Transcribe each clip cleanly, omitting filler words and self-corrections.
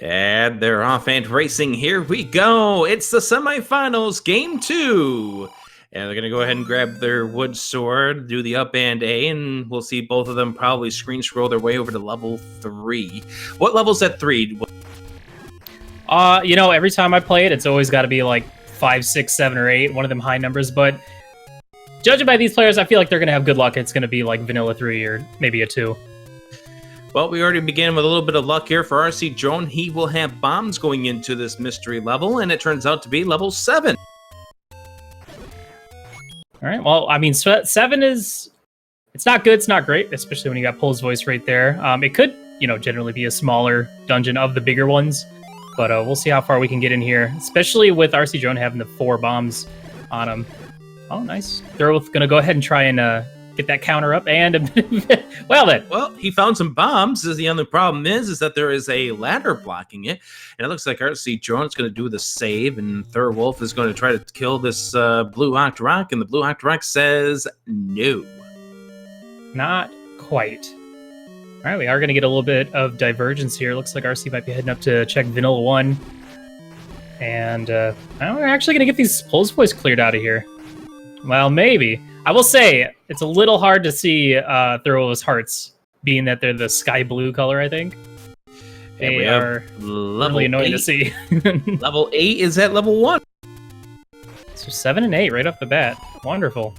And they're off and racing. Here we go. It's the semifinals, game 2. And they're going to go ahead and grab their wood sword, do the up and A, and we'll see both of them probably screen scroll their way over to level 3. What level's that 3? Every time I play it, it's always got to be like 5, 6, 7, or 8, one of them high numbers, but judging by these players, I feel like they're going to have good luck. It's going to be like vanilla 3 or maybe a 2. Well, we already began with a little bit of luck here for rcdrone. He will have bombs going into this mystery level, and it turns out to be level 7. All right, well, I mean, 7 is... It's not good, it's not great, especially when you got Pole's voice right there. It could, generally be a smaller dungeon of the bigger ones, but we'll see how far we can get in here, especially with rcdrone having the 4 bombs on him. Oh, nice. Thirwolf gonna go ahead and try and get that counter up, and well then. Well, he found some bombs. The only problem is that there is a ladder blocking it, and it looks like rcdrone is going to do the save, and Thirwolf is going to try to kill this blue Octorok, and the blue Octorok says no. Not quite. All right, we are going to get a little bit of divergence here. Looks like RC might be heading up to check Vanilla 1, and we're actually going to get these Pole's voice cleared out of here. Well, maybe. I will say, it's a little hard to see Thirwolf's hearts, being that they're the sky blue color, I think. They are really annoying to see. Level 8 is at level 1. So 7 and 8 right off the bat. Wonderful.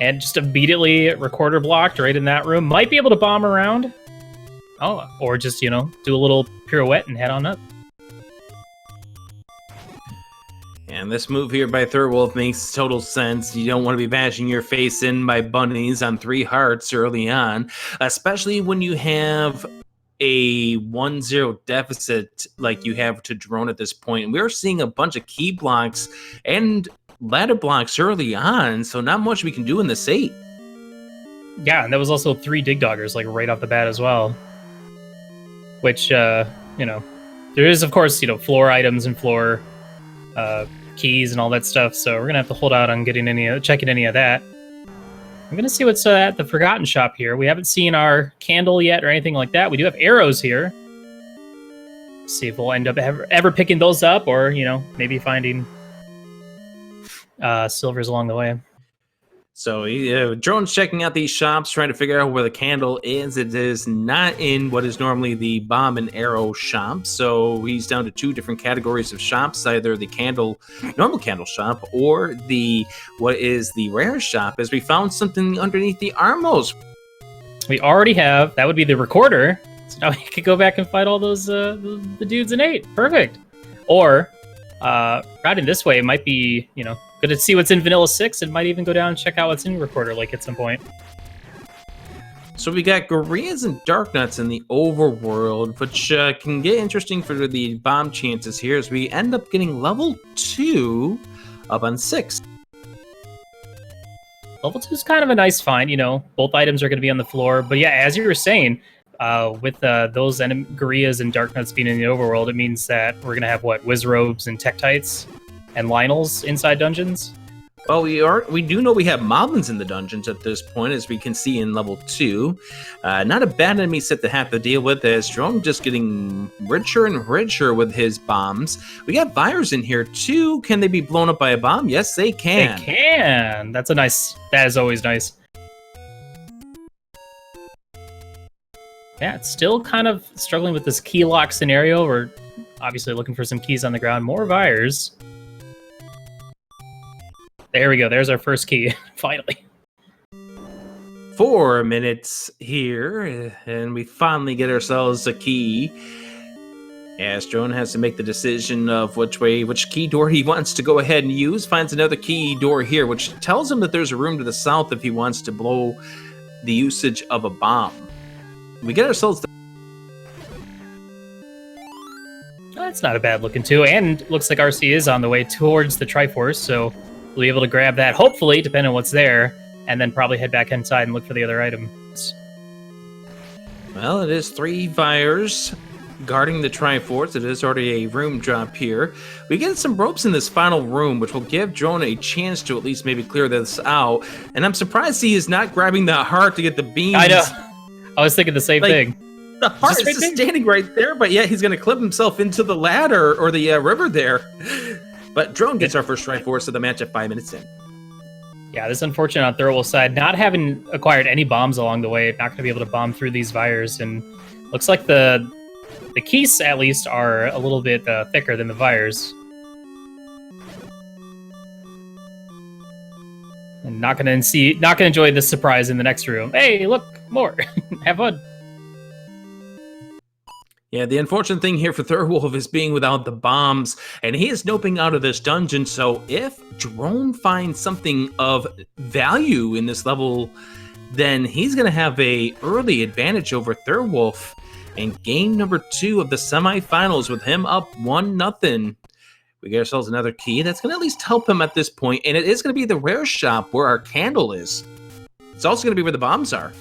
And just immediately recorder blocked right in that room. Might be able to bomb around. Oh, or just, do a little pirouette and head on up. And this move here by Thirwolf makes total sense. You don't want to be bashing your face in by bunnies on 3 hearts early on, especially when you have a 1-0 deficit like you have to drone at this point. And we're seeing a bunch of key blocks and ladder blocks early on, so not much we can do in this 8. Yeah, and there was also 3 dig doggers like right off the bat as well. Which, there is, of course, floor items and floor keys and all that stuff, so we're gonna have to hold out on getting checking any of that. I'm gonna see what's at the Forgotten Shop here. We haven't seen our candle yet or anything like that. We do have arrows here. See if we'll end up ever picking those up, or maybe finding silvers along the way. So drone's checking out these shops, trying to figure out where the candle is. It is not in what is normally the bomb and arrow shop. So he's down to 2 different categories of shops, either the normal candle shop, or what is the rare shop, as we found something underneath the armos. We already have, that would be the recorder. So now we could go back and fight all those the dudes in 8. Perfect. Or routing this way, it might be, good to see what's in Vanilla 6, and might even go down and check out what's in Recorder like at some point. So we got Gorillas and Darknuts in the overworld, which can get interesting for the bomb chances here, as we end up getting level 2 up on 6. Level 2 is kind of a nice find, both items are going to be on the floor, but yeah, as you were saying, with those Gorillas and Darknuts being in the overworld, it means that we're going to have, Wizrobes and Tektites and Lionels inside dungeons? Well, we do know we have Moblins in the dungeons at this point, as we can see in level 2. Not a bad enemy set to have to deal with, as Drone just getting richer and richer with his bombs. We got Fires in here too. Can they be blown up by a bomb? Yes, they can. They can. That is always nice. Yeah, it's still kind of struggling with this key lock scenario. We're obviously looking for some keys on the ground. More Fires. There we go. There's our first key. Finally. 4 minutes here, and we finally get ourselves a key. As Drone has to make the decision of which key door he wants to go ahead and use. Finds another key door here, which tells him that there's a room to the south if he wants to blow the usage of a bomb. We get ourselves... That's not a bad looking too, and looks like RC is on the way towards the Triforce, so we'll be able to grab that, hopefully, depending on what's there, and then probably head back inside and look for the other items. Well, it is 3 Fires guarding the Triforce. It is already a room drop here. We get some ropes in this final room, which will give Drone a chance to at least maybe clear this out, and I'm surprised he is not grabbing the heart to get the beams. I know. I was thinking the same thing. The heart is right just there? standing right there, but yeah, he's going to clip himself into the ladder or the river there. But Drone gets our first Triforce of the match at 5 minutes in. Yeah, this is unfortunate on Thirwolf's side. Not having acquired any bombs along the way, not going to be able to bomb through these Vires, and looks like the keys at least are a little bit thicker than the Vires. And not gonna enjoy this surprise in the next room. Hey, look, more. Have fun. Yeah, the unfortunate thing here for Thirwolf is being without the bombs, and he is noping out of this dungeon, so if Drone finds something of value in this level, then he's going to have a early advantage over Thirwolf in game number 2 of the semifinals with him up 1-0. We get ourselves another key that's going to at least help him at this point, and it is going to be the rare shop where our candle is. It's also going to be where the bombs are.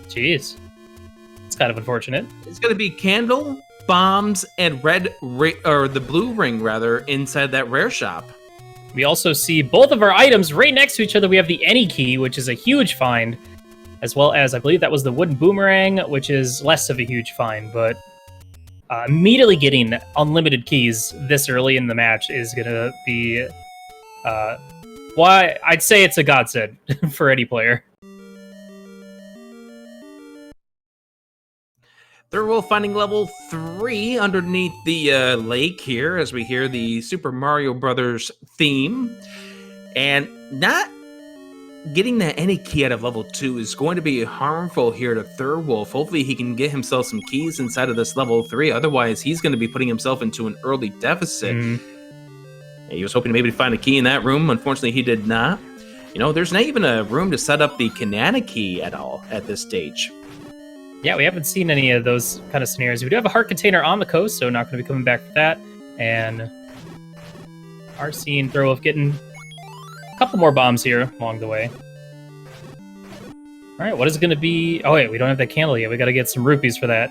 Jeez. It's kind of unfortunate. It's going to be candle, bombs, and the blue ring, rather, inside that rare shop. We also see both of our items right next to each other. We have the Any key, which is a huge find, as well as, I believe that was the wooden boomerang, which is less of a huge find, but immediately getting unlimited keys this early in the match is going to be, why I'd say it's a godsend for any player. Thirwolf finding level 3 underneath the lake here as we hear the Super Mario Brothers theme. And not getting that Any key out of level 2 is going to be harmful here to Thirwolf. Hopefully he can get himself some keys inside of this level 3. Otherwise, he's going to be putting himself into an early deficit. He was hoping to maybe find a key in that room. Unfortunately, he did not. You know, there's not even a room to set up the Kanana key at all at this stage. Yeah, we haven't seen any of those kind of scenarios. We do have a heart container on the coast, so not going to be coming back for that. And are seeing Thirwolf getting a couple more bombs here along the way. All right, what is it going to be? Oh, wait, we don't have that candle yet. We got to get some rupees for that.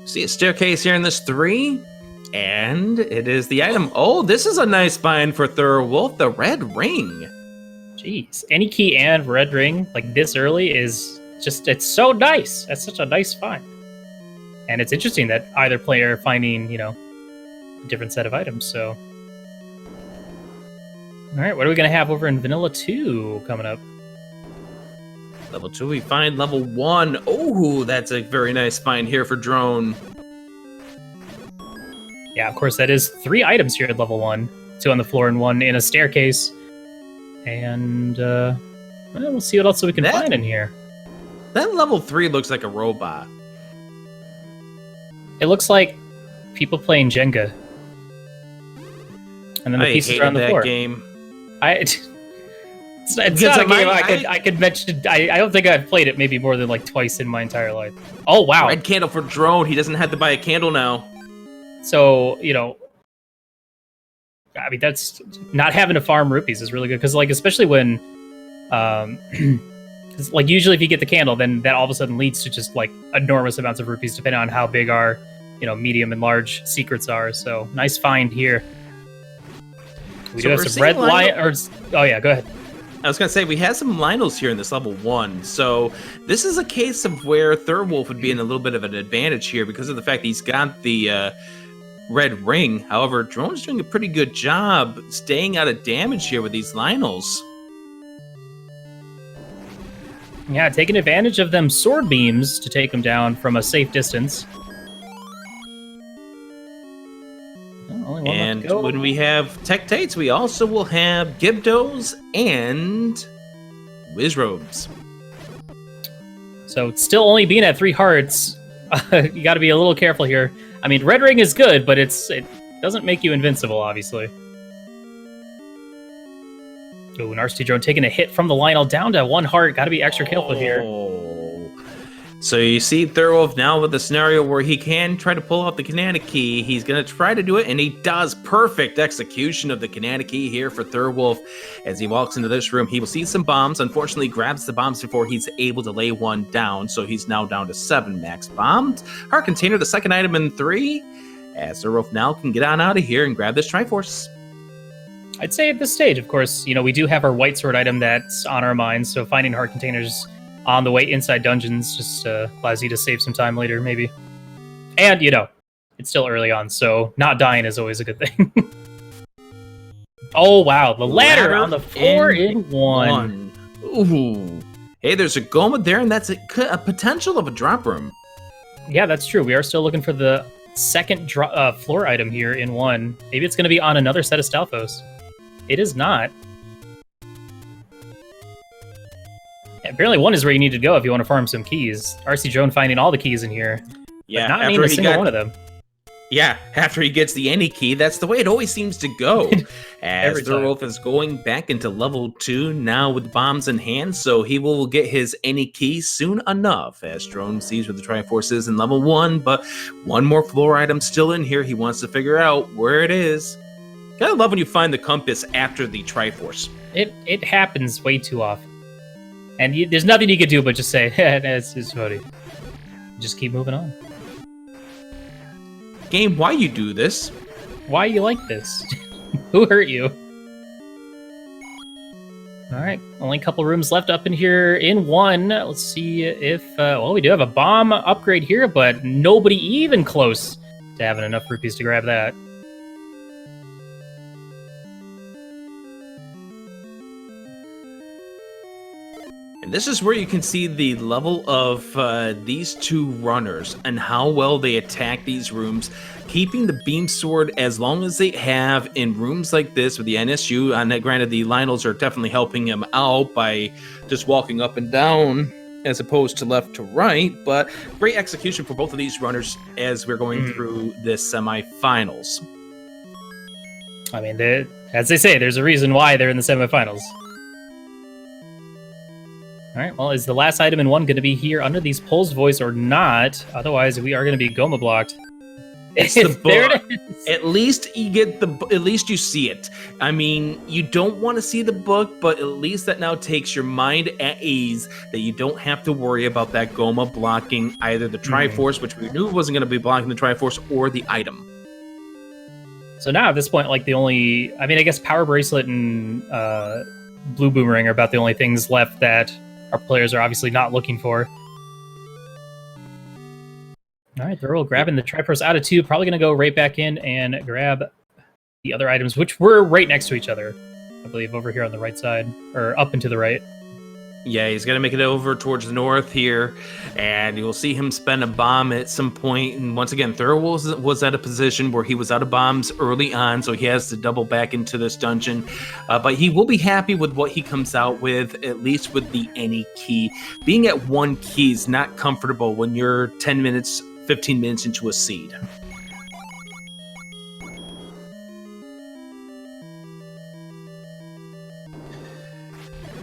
See a staircase here in this 3. And it is the item. Oh, this is a nice find for Thirwolf, the red ring. Jeez, Any key and red ring like this early is just, it's so nice. That's such a nice find. And it's interesting that either player finding, you know, a different set of items, so. All right, what are we going to have over in Vanilla 2 coming up? Level 2, we find level 1. Oh, that's a very nice find here for Drone. Yeah, of course, that is 3 items here at level 1. 2 on the floor and 1 in a staircase. And well, we'll see what else we can find in here. That level 3 looks like a robot. It looks like people playing Jenga. And then the pieces are on the floor. Game. It's not a game I could mention. I don't think I've played it maybe more than like twice in my entire life. Oh, wow. Red candle for Drone. He doesn't have to buy a candle now. So, you know, I mean, that's not having to farm rupees is really good because, like, especially when, cause, like, usually if you get the candle, then that all of a sudden leads to just like enormous amounts of rupees, depending on how big our, you know, medium and large secrets are. So nice find here. We do have some red lion. Oh yeah, go ahead. I was gonna say we have some Lionels here in this level 1, so this is a case of where Thirwolf would be in a little bit of an advantage here because of the fact that he's got the red ring. However, Drone's doing a pretty good job staying out of damage here with these Lionels. Yeah, taking advantage of them sword beams to take them down from a safe distance. Oh, and when we have Tectates, we also will have Gibdos and Wizrobes. So still only being at 3 hearts, you got to be a little careful here. I mean, red ring is good, but it doesn't make you invincible, obviously. Oh, an rcdrone taking a hit from the Lionel down to 1 heart. Got to be extra careful here. So you see Thirwolf now with the scenario where he can try to pull out the Kanana key. He's going to try to do it, and he does. Perfect execution of the Kanana key here for Thirwolf. As he walks into this room, he will see some bombs. Unfortunately, grabs the bombs before he's able to lay one down, so he's now down to 7 max bombs. Heart container, the second item in 3. As Thirwolf now can get on out of here and grab this Triforce. I'd say at this stage, of course, we do have our white sword item that's on our minds, so finding heart containers on the way inside dungeons just allows you to save some time later, maybe. And, it's still early on, so not dying is always a good thing. Oh, wow, the ladder on the 4-in-1. Ooh. Hey, there's a Goma there, and that's a potential of a drop room. Yeah, that's true. We are still looking for the second floor item here in 1. Maybe it's going to be on another set of Stalfos. It is not. Apparently 1 is where you need to go if you want to farm some keys. rcdrone finding all the keys in here. Yeah, but not named a single one of them. Yeah, after he gets the any key, that's the way it always seems to go. As Thirwolf is going back into level 2 now with bombs in hand, so he will get his any key soon enough. As Drone sees where the Triforce is in level 1, but one more floor item still in here. He wants to figure out where it is. Gotta love when you find the compass after the Triforce. It happens way too often. And there's nothing you can do but just say, it's funny. Just keep moving on. Game, why you do this? Why you like this? Who hurt you? Alright, only a couple rooms left up in here in 1. Let's see if... we do have a bomb upgrade here, but nobody even close to having enough rupees to grab that. And this is where you can see the level of these two runners and how well they attack these rooms, keeping the beam sword as long as they have in rooms like this with the NSU. And granted, the Lionels are definitely helping him out by just walking up and down as opposed to left to right, but great execution for both of these runners as we're going through this semifinals. I mean, as they say, there's a reason why they're in the semifinals. All right, well, is the last item in 1 going to be here under these poles voice or not? Otherwise, we are going to be Goma blocked. It's the book. There it is. At least you get at least you see it. I mean, you don't want to see the book, but at least that now takes your mind at ease that you don't have to worry about that Goma blocking either the Triforce, which we knew wasn't going to be blocking the Triforce, or the item. So now at this point, like I guess Power Bracelet and Blue Boomerang are about the only things left that our players are obviously not looking for. All right, Thurl grabbing the Triforce out of 2, probably going to go right back in and grab the other items, which were right next to each other, I believe, over here on the right side, or up and to the right. Yeah, he's going to make it over towards the north here, and you'll see him spend a bomb at some point. And once again, Thirwolf was at a position where he was out of bombs early on, so he has to double back into this dungeon. But he will be happy with what he comes out with, at least with the any key. Being at 1 key is not comfortable when you're 10 minutes, 15 minutes into a seed.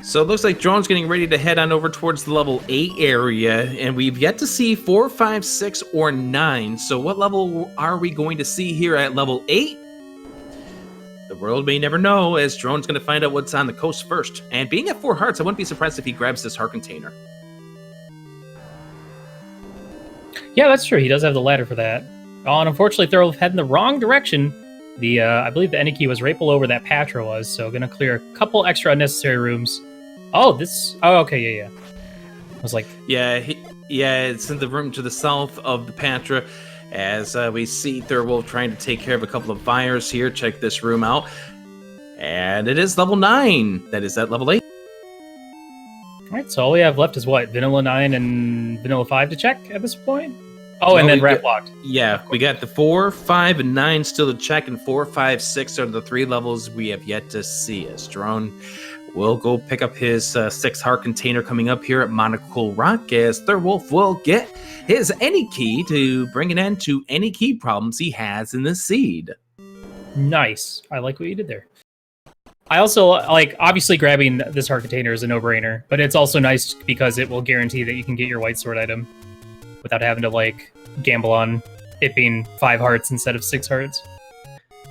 So it looks like Drone's getting ready to head on over towards the level 8 area, and we've yet to see 4, 5, 6, or 9. So what level are we going to see here at level 8? The world may never know, as Drone's going to find out what's on the coast first. And being at 4 hearts, I wouldn't be surprised if he grabs this heart container. Yeah, that's true. He does have the ladder for that. Oh, and unfortunately, Thurl heading the wrong direction. I believe the Eniki was right below where that Patra was, so going to clear a couple extra unnecessary rooms. Oh, okay, yeah. I was like... Yeah, it's in the room to the south of the Patra, as we see Thirwolf trying to take care of a couple of fires here. Check this room out. And it is level 9. That is at level 8. Alright, so all we have left is what? Vanilla 9 and Vanilla 5 to check at this point? Oh, and then Rat Locked. Yeah, we got the 4, 5, and 9 still to check, and 4, 5, 6 are the 3 levels we have yet to see. As Drone will go pick up his 6 heart container coming up here at Monocle Rock, as Thirwolf will get his any key to bring an end to any key problems he has in the seed. Nice. I like what you did there. I also like, obviously grabbing this heart container is a no-brainer, but it's also nice because it will guarantee that you can get your white sword item without having to like gamble on it being 5 hearts instead of 6 hearts.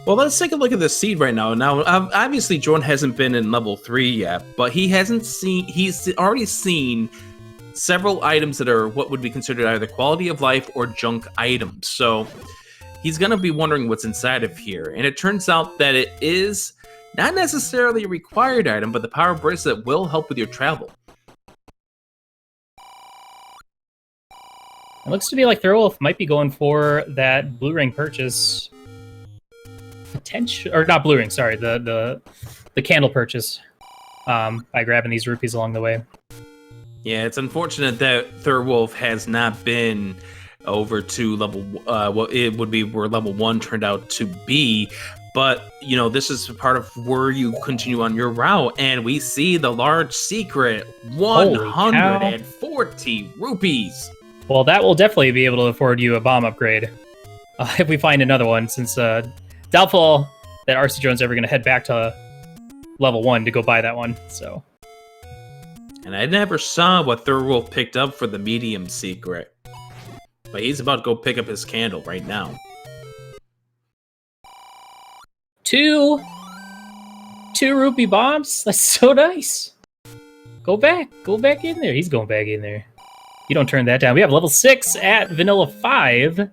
Well, let's take a look at the seed right now. Now, obviously, Jordan hasn't been in level 3 yet, but he's already seen several items that are what would be considered either quality of life or junk items. So he's going to be wondering what's inside of here. And it turns out that it is Not necessarily a required item, but the power bracelet will help with your travel. It looks to be like Thirwolf might be going for that blue ring purchase. Potential, or not blue ring, sorry, the candle purchase. By grabbing these rupees along the way. Yeah, it's unfortunate that Thirwolf has not been over to level, what it would be where level 1 turned out to be. But, you know, this is part of where you continue on your route, and we see the large secret, 140 rupees. Well, that will definitely be able to afford you a bomb upgrade. If we find another one, since doubtful that rcdrone's ever going to head back to level 1 to go buy that one, so. And I never saw what Thirwolf picked up for the medium secret. But he's about to go pick up his candle right now. Two rupee bombs? That's so nice. Go back in there. He's going back in there. You don't turn that down. We have level 6 at vanilla 5.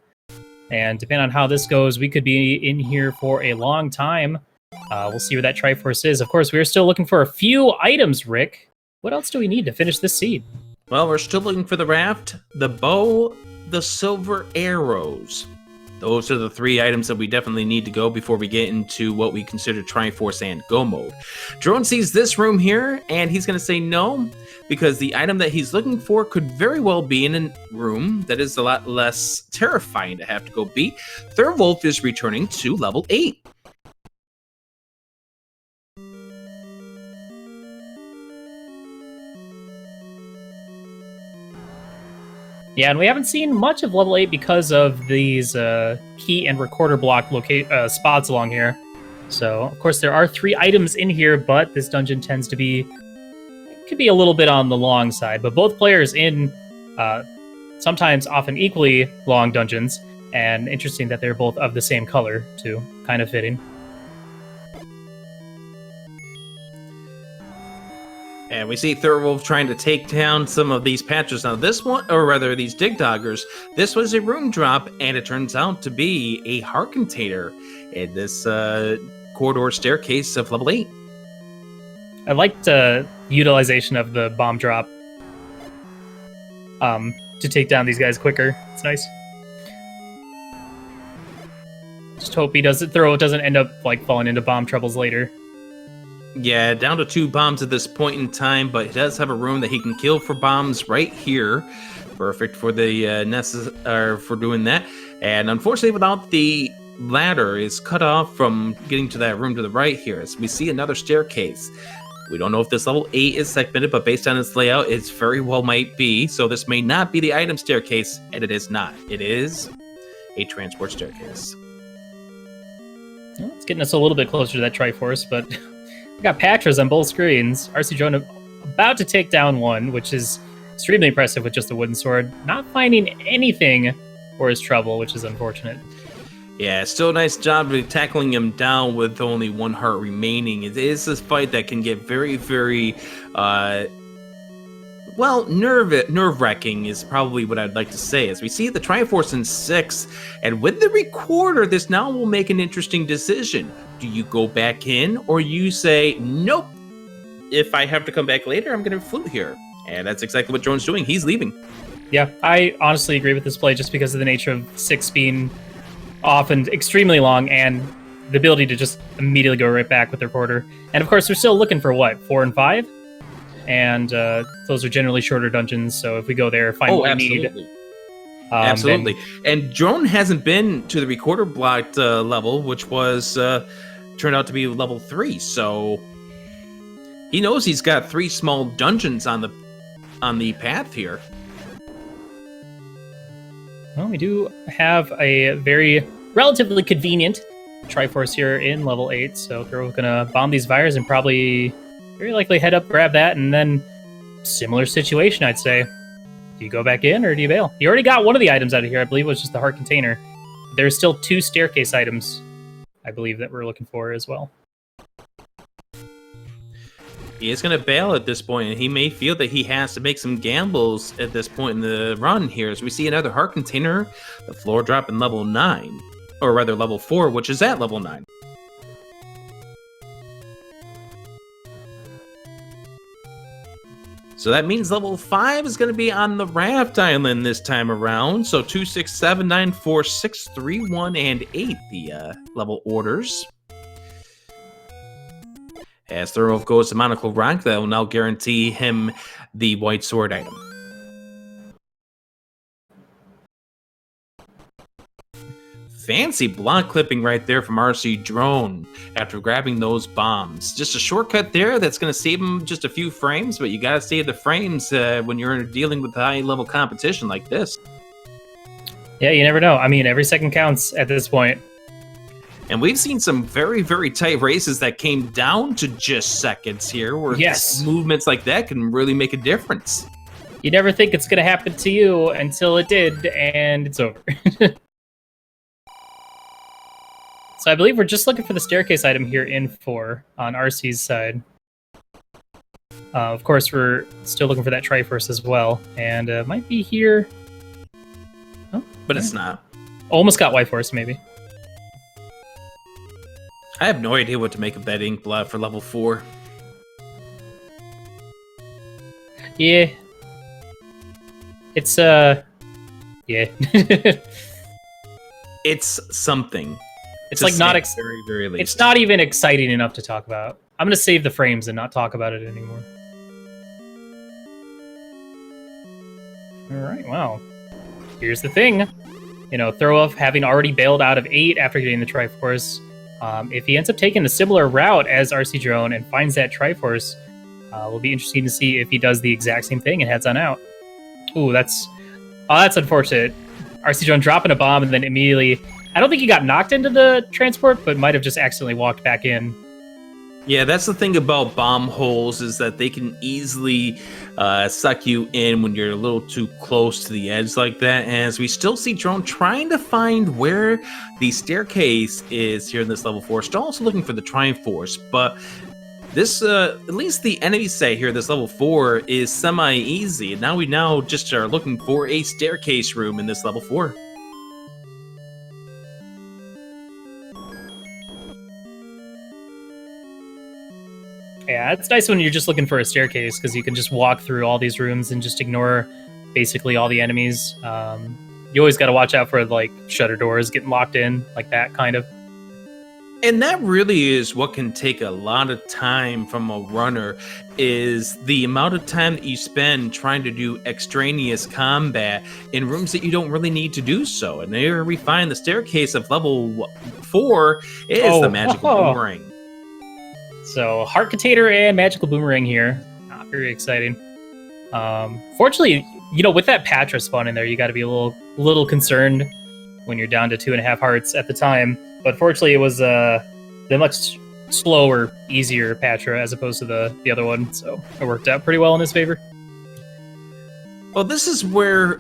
And depending on how this goes, we could be in here for a long time. We'll see where that Triforce is. Of course, we're still looking for a few items, Rick. What else do we need to finish this seed? Well, we're still looking for the raft, the bow, the silver arrows. Those are the 3 items that we definitely need to go before we get into what we consider Triforce and Go mode. Drone sees this room here, and he's going to say no, because the item that he's looking for could very well be in a room that is a lot less terrifying to have to go beat. Thirwolf is returning to level 8. Yeah, and we haven't seen much of level 8 because of these key and recorder block spots along here. So, of course, there are 3 items in here, but this dungeon tends to be... could be a little bit on the long side. But both players in sometimes often equally long dungeons, and interesting that they're both of the same color, too. Kind of fitting. And we see Thirwolf trying to take down some of these patches. Now this one, or rather these dig doggers, this was a room drop, and it turns out to be a heart container in this corridor staircase of level 8. I liked utilization of the bomb drop to take down these guys quicker. It's nice. Just hope Thirwolf doesn't end up like falling into bomb troubles later. Yeah, down to 2 bombs at this point in time, but he does have a room that he can kill for bombs right here. Perfect for the for doing that. And unfortunately, without the ladder, is cut off from getting to that room to the right here. As we see another staircase. We don't know if this level 8 is segmented, but based on its layout, it very well might be. So this may not be the item staircase, and it is not. It is a transport staircase. Well, it's getting us a little bit closer to that Triforce, but we got Patras on both screens. rcdrone about to take down one, which is extremely impressive with just a wooden sword. Not finding anything for his trouble, which is unfortunate. Yeah, still a nice job of tackling him down with only 1 heart remaining. It is this fight that can get very, very, nerve-wracking is probably what I'd like to say. As we see the Triforce in 6, and with the recorder, this now will make an interesting decision. Do you go back in, or you say, nope, if I have to come back later, I'm going to flute here. And that's exactly what Drone's doing. He's leaving. Yeah, I honestly agree with this play just because of the nature of 6 being often extremely long and the ability to just immediately go right back with the recorder. And of course, we're still looking for what, 4 and 5? And those are generally shorter dungeons, so if we go there, find what we need. Absolutely. And Drone hasn't been to the recorder blocked level, which was turned out to be level 3. So he knows he's got 3 small dungeons on the path here. Well, we do have a very relatively convenient Triforce here in level 8, so we're gonna bomb these Vires and probably very likely head up, grab that, and then similar situation, I'd say. Do you go back in or do you bail? You already got one of the items out of here, I believe it was just the heart container. There's still 2 staircase items, I believe, that we're looking for as well. He is going to bail at this point, and he may feel that he has to make some gambles at this point in the run here. As we see another heart container, the floor drop in level 9, or rather level 4, which is at level 9. So that means level 5 is going to be on the Raft Island this time around. So 2, 6, 7, 9, 4, 6, 3, 1, and 8, the level orders. As Thirwolf goes to Monocle Rock, that will now guarantee him the white sword item. Fancy block clipping right there from rcdrone after grabbing those bombs. Just a shortcut there that's going to save him just a few frames, but you got to save the frames when you're dealing with high-level competition like this. Yeah, you never know. I mean, every second counts at this point. And we've seen some very, very tight races that came down to just seconds here, where movements like that can really make a difference. You never think it's going to happen to you until it did, and it's over. So I believe we're just looking for the staircase item here in 4 on RC's side. Of course, we're still looking for that Triforce as well, and might be here. Oh, but it's not. Almost got White Force, maybe. I have no idea what to make of that ink blot for level 4. Yeah. It's, yeah. It's something. It's like not very, very least. It's not even exciting enough to talk about. I'm gonna save the frames and not talk about it anymore. All right, wow. Here's the thing. You know, Thirwolf having already bailed out of 8 after getting the Triforce. If he ends up taking a similar route as rcdrone and finds that Triforce, will be interesting to see if he does the exact same thing and heads on out. Ooh, that's unfortunate. rcdrone dropping a bomb and then immediately. I don't think he got knocked into the transport, but might have just accidentally walked back in. Yeah, that's the thing about bomb holes, is that they can easily suck you in when you're a little too close to the edge like that. As we still see Drone trying to find where the staircase is here in this level 4. Still also looking for the Triforce, but this, at least the enemy set here, this level 4, is semi-easy. And now we just are looking for a staircase room in this level 4. Yeah, it's nice when you're just looking for a staircase, because you can just walk through all these rooms and just ignore basically all the enemies. You always got to watch out for, like, shutter doors getting locked in, like that, kind of. And that really is what can take a lot of time from a runner, is the amount of time that you spend trying to do extraneous combat in rooms that you don't really need to do so. And there we find the staircase of level 4 is the magical boomerang. So, Heart Container and Magical Boomerang here. Not very exciting. Fortunately, you know, with that Patra spawn in there, you got to be a little concerned when you're down to 2.5 hearts at the time. But fortunately, it was the much slower, easier Patra as opposed to the other one. So, it worked out pretty well in his favor. Well, this is where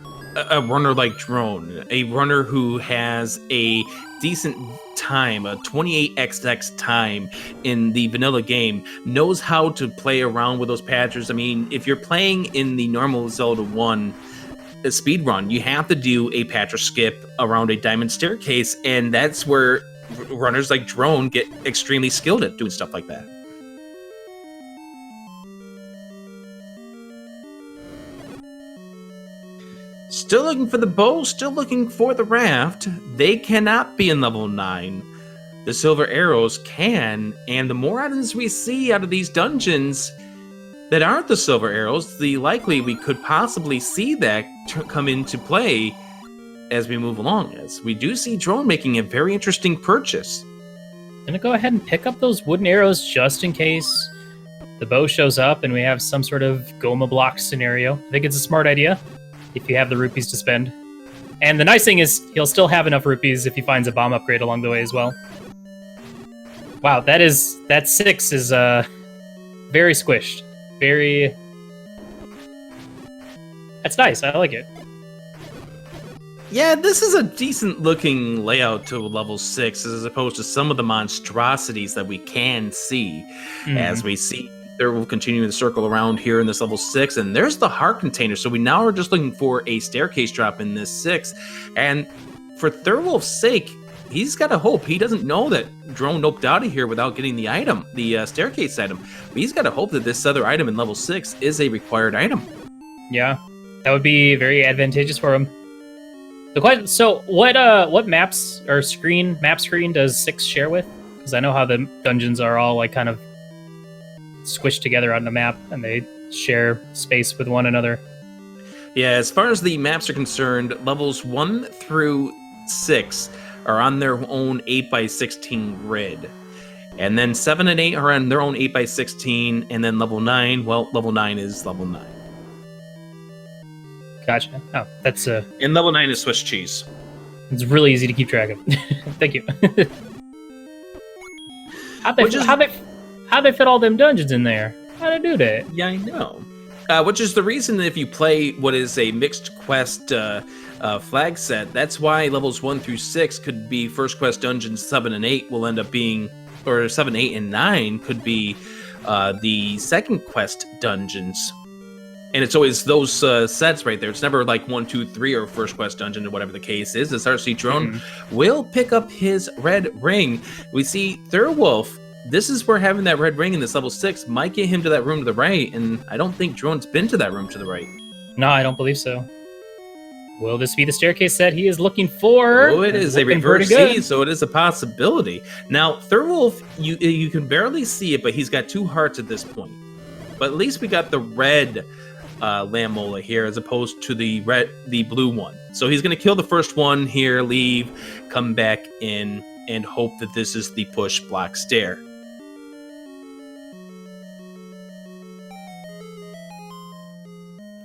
a runner like Drone, a runner who has a decent time, a 28xx time in the vanilla game, knows how to play around with those patches. I mean, if you're playing in the normal Zelda 1 speed run, you have to do a Patra skip around a diamond staircase, and that's where runners like Drone get extremely skilled at doing stuff like that. Still looking for the bow, still looking for the raft. They cannot be in level 9. The silver arrows can, and the more items we see out of these dungeons that aren't the silver arrows, the likely we could possibly see that come into play as we move along. As we do see Drone making a very interesting purchase. Gonna go ahead and pick up those wooden arrows just in case the bow shows up and we have some sort of Goma block scenario. I think it's a smart idea if you have the rupees to spend. And the nice thing is he'll still have enough rupees if he finds a bomb upgrade along the way as well. Wow, that 6 is very squished. Very... That's nice, I like it. Yeah, this is a decent looking layout to level 6 as opposed to some of the monstrosities that we can see as we see. There will continue to circle around here in this level 6, and there's the heart container. So we now are just looking for a staircase drop in this 6. And for Thirwolf's sake, he's got a hope. He doesn't know that Drone noped out of here without getting the item, the staircase item. But he's got a hope that this other item in level 6 is a required item. Yeah, that would be very advantageous for him. The question, so what maps or map screen does 6 share with? Because I know how the dungeons are all like kind of squished together on the map, and they share space with one another. Yeah, as far as the maps are concerned, levels 1 through 6 are on their own 8x16 grid. And then 7 and 8 are on their own 8x16, and then level 9, well, level 9 is level 9. Gotcha. Oh, that's and level 9 is Swiss cheese. It's really easy to keep track of. Thank you. How'd they fit all them dungeons in there? How'd they do that? Yeah, I know. Which is the reason that if you play what is a mixed quest flag set, that's why levels 1 through 6 could be first quest dungeons. 7 and 8 will end up being, or 7, 8, and 9 could be the second quest dungeons. And it's always those sets right there. It's never like 1, 2, 3 or first quest dungeon or whatever the case is. This rcdrone will pick up his red ring. We see Thirwolf. This is where having that red ring in this level 6 might get him to that room to the right. And I don't think Drone's been to that room to the right. No, I don't believe so. Will this be the staircase set he is looking for? Oh, it is a reverse C, so it is a possibility. Now, Thirwolf, you can barely see it, but he's got 2 hearts at this point. But at least we got the red Lamola here as opposed to the blue one. So he's going to kill the first one here, leave, come back in, and hope that this is the push block stair.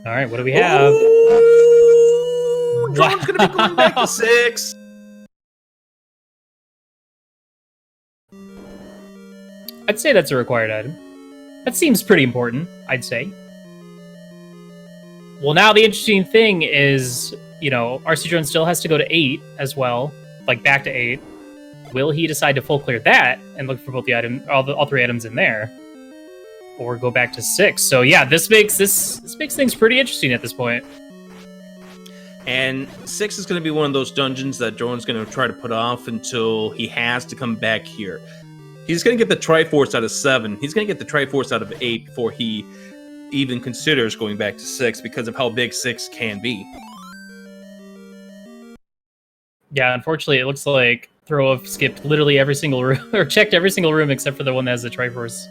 All right, what do we have? Ooh, Drone's going to be going back to 6. I'd say that's a required item. That seems pretty important, I'd say. Well, now the interesting thing is, you know, rcdrone still has to go to 8 as well, like back to 8. Will he decide to full clear that and look for both the item, all 3 items in there, or go back to 6? So yeah, this makes things pretty interesting at this point. And 6 is going to be one of those dungeons that Drone's going to try to put off until he has to come back here. He's going to get the Triforce out of 7. He's going to get the Triforce out of 8 before he even considers going back to 6 because of how big 6 can be. Yeah, unfortunately, it looks like Thirwolf skipped literally every single room, or checked every single room except for the one that has the Triforce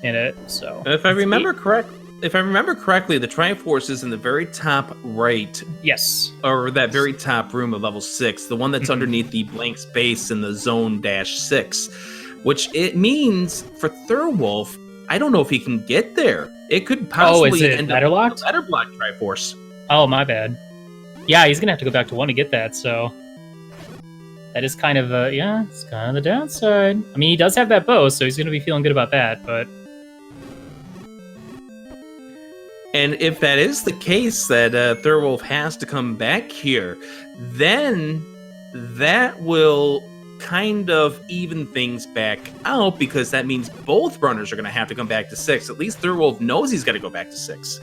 in it. So, and if I remember correctly, the Triforce is in the very top right. Yes. Or that very top room of level 6, the one that's underneath the blank space in the zone -6, which it means for Thirwolf, I don't know if he can get there. It could possibly end up ladder-locked? Ladder-blocked Triforce. Oh, my bad. Yeah, he's gonna have to go back to 1 to get that, so that is kind of it's kind of the downside. I mean, he does have that bow, so he's gonna be feeling good about that, but and if that is the case, that Thirwolf has to come back here, then that will kind of even things back out, because that means both runners are going to have to come back to 6. At least Thirwolf knows he's got to go back to 6.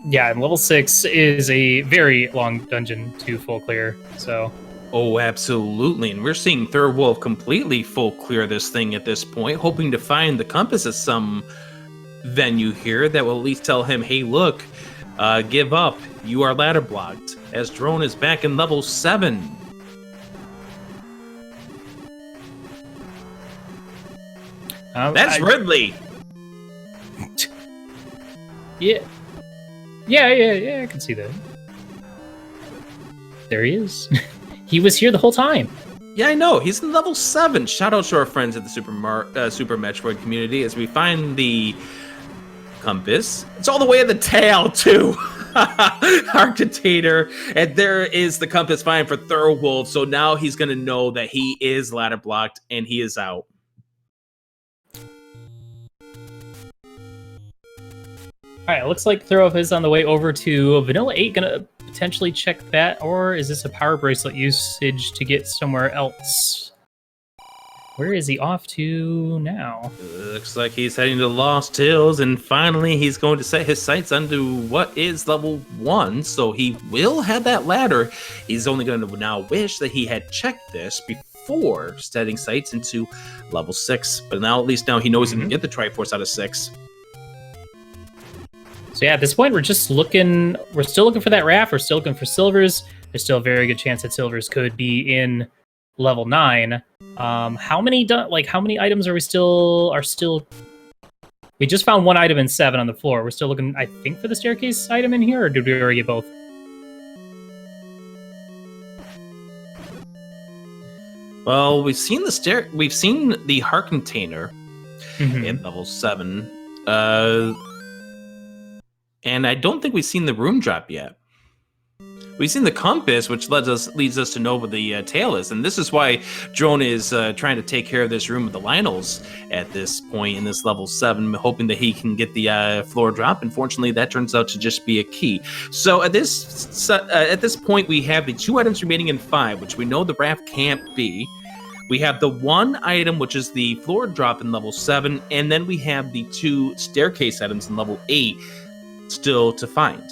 yeah, and level 6 is a very long dungeon to full clear, so. Oh, absolutely. And we're seeing Thirwolf completely full clear this thing at this point, hoping to find the compass at some venue here that will at least tell him, hey, look, give up. You are ladder blocked, as Drone is back in level 7. That's Ridley. Yeah, I can see that. There he is. He was here the whole time. Yeah, I know. He's in level 7. Shout out to our friends at the Super Metroid community as we find the compass. It's all the way at the tail, too. Architator. And there is the compass fine for Thirwolf. So now he's going to know that he is ladder blocked and he is out. All right, it looks like Thirwolf is on the way over to Vanilla 8. Gonna potentially check that, or is this a power bracelet usage to get somewhere else? Where is he off to now? Looks like he's heading to Lost Hills, and finally he's going to set his sights onto what is level 1, so he will have that ladder. He's only going to now wish that he had checked this before setting sights into level 6, but now at least now he knows he can get the Triforce out of 6. So yeah, at this point we're still looking for that raft, we're still looking for silvers. There's still a very good chance that silvers could be in level 9. How many items are we still we just found one item in 7 on the floor. We're still looking, I think, for the staircase item in here, or did we already get both? Well, we've seen the heart container in level 7. And I don't think we've seen the room drop yet. We've seen the compass, which leads us to know where the tail is, and this is why Drone is trying to take care of this room with the Lionels at this point in this level 7, hoping that he can get the floor drop. Unfortunately, that turns out to just be a key. So at this point, we have the 2 items remaining in 5, which we know the raft can't be. We have the 1 item, which is the floor drop in level 7, and then we have the 2 staircase items in level 8 still to find.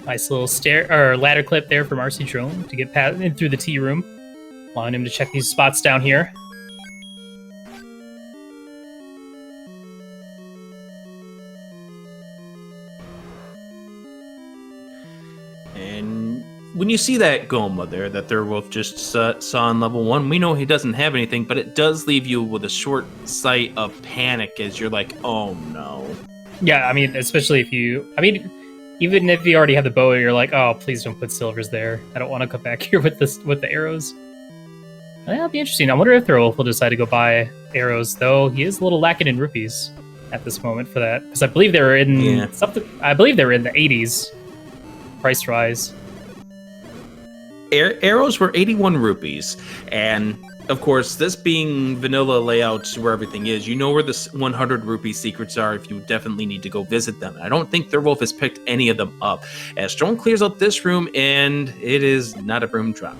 Nice little ladder clip there from rcdrone to get in through the tea room, allowing him to check these spots down here. And when you see that Goma there that Thirwolf just saw in level 1, we know he doesn't have anything, but it does leave you with a short sight of panic as you're like, oh no. Yeah, I mean, especially if even if you already have the bow, you're like, oh, please don't put silvers there. I don't want to come back here with the arrows. That'll be interesting. I wonder if Thirwolf will decide to go buy arrows, though he is a little lacking in rupees at this moment for that. Because I believe they were in I believe they were in the 80s price-wise. Arrows were 81 rupees, and of course, this being vanilla layouts where everything is, you know where the 100 rupee secrets are if you definitely need to go visit them. I don't think Thirwolf has picked any of them up, as Drone clears up this room, and it is not a room drop.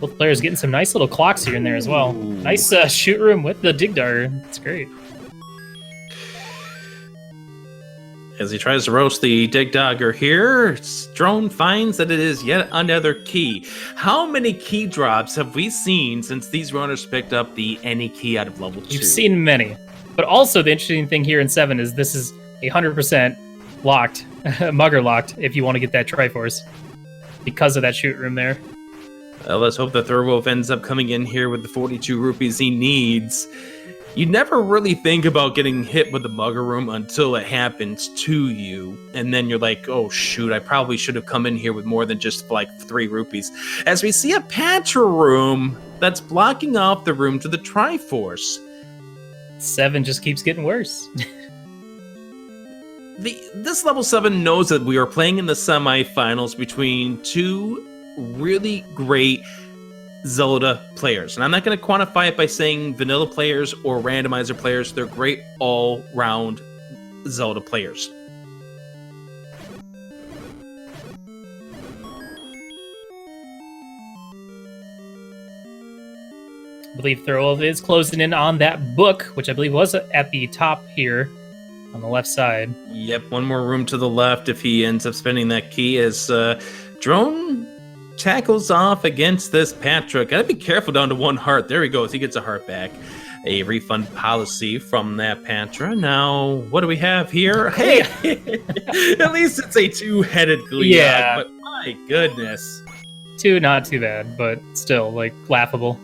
Both players getting some nice little clocks here and there as well. Ooh. Nice shoot room with the dig dagger. It's great. As he tries to roast the dig dagger here, Drone finds that it is yet another key. How many key drops have we seen since these runners picked up the any key out of level 2? You've seen many. But also the interesting thing here in 7 is this is 100% locked, mugger locked, if you want to get that Triforce. Because of that shoot room there. Let's hope that Thirwolf ends up coming in here with the 42 rupees he needs. You never really think about getting hit with the mugger room until it happens to you. And then you're like, oh shoot, I probably should have come in here with more than just like 3 rupees. As we see a Patra room that's blocking off the room to the Triforce. 7 just keeps getting worse. This level 7 knows that we are playing in the semifinals between 2 really great Zelda players. And I'm not going to quantify it by saying vanilla players or randomizer players. They're great all-round Zelda players. I believe Thirwolf is closing in on that book, which I believe was at the top here on the left side. Yep, one more room to the left if he ends up spending that key as Drone tackles off against this Patra. Gotta be careful down to 1 heart. There he goes. He gets a heart back. A refund policy from that Patra. Now, what do we have here? Hey, at least it's a 2-headed Gleeok. Yeah. But my goodness. 2, not too bad, but still, like, laughable.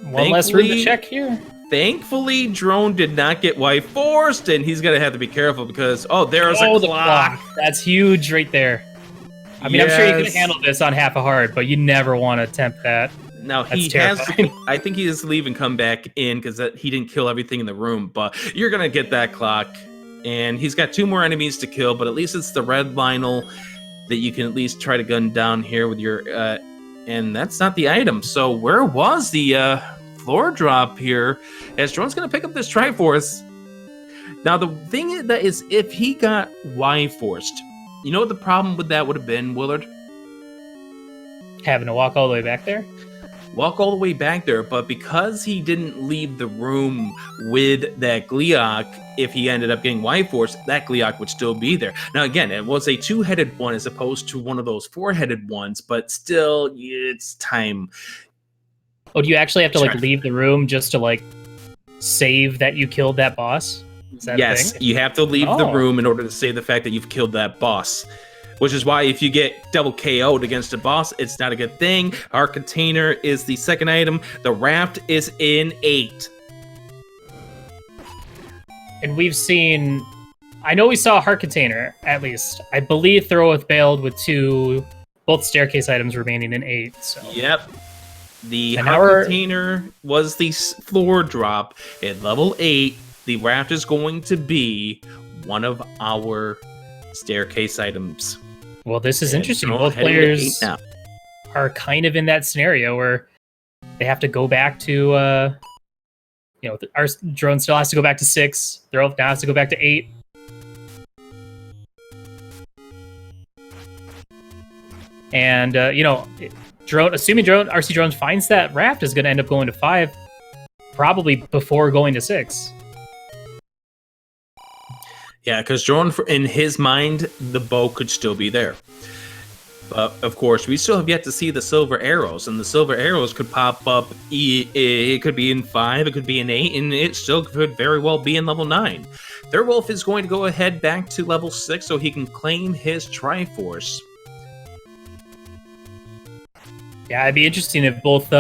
One less room to check here. Thankfully, Drone did not get wife forced, and he's gonna have to be careful because there's a clock. That's huge right there. I mean, yes. I'm sure you can handle this on half a heart, but you never want to attempt that. Now he has. I think he has to leave and come back in because he didn't kill everything in the room. But you're gonna get that clock, and he's got 2 more enemies to kill. But at least it's the red Lionel that you can at least try to gun down here with your. And that's not the item. So where was the floor drop here? As Drone's gonna pick up this Triforce. Now, the thing that is, if he got Y forced, you know what the problem with that would have been, Willard? Having to walk all the way back there? Walk all the way back there, but because he didn't leave the room with that Gleeok, if he ended up getting Y force, that Gleeok would still be there. Now, again, it was a 2-headed one as opposed to one of those 4-headed ones, but still, it's time. Oh, do you actually have to like leave the room just to like save that you killed that boss? Is that a thing? You have to leave the room in order to save the fact that you've killed that boss. Which is why if you get double KO'd against a boss, it's not a good thing. Our container is the second item. The raft is in 8. And we've seen... I know we saw a heart container, at least. I believe Thirwolf bailed with both staircase items remaining in 8. So. Yep. The heart container was the floor drop at level 8. The raft is going to be one of our staircase items. Well, this is interesting. Both players are kind of in that scenario where they have to go back to, our drone still has to go back to 6. Thirwolf now has to go back to 8. And, assuming RC Drones finds that raft is going to end up going to 5, probably before going to 6. Yeah, because Drone, in his mind, the bow could still be there. But, of course, we still have yet to see the silver arrows, and the silver arrows could pop up. It could be in 5, it could be in 8, and it still could very well be in level 9. Thirwolf is going to go ahead back to level 6 so he can claim his Triforce. Yeah, it'd be interesting if both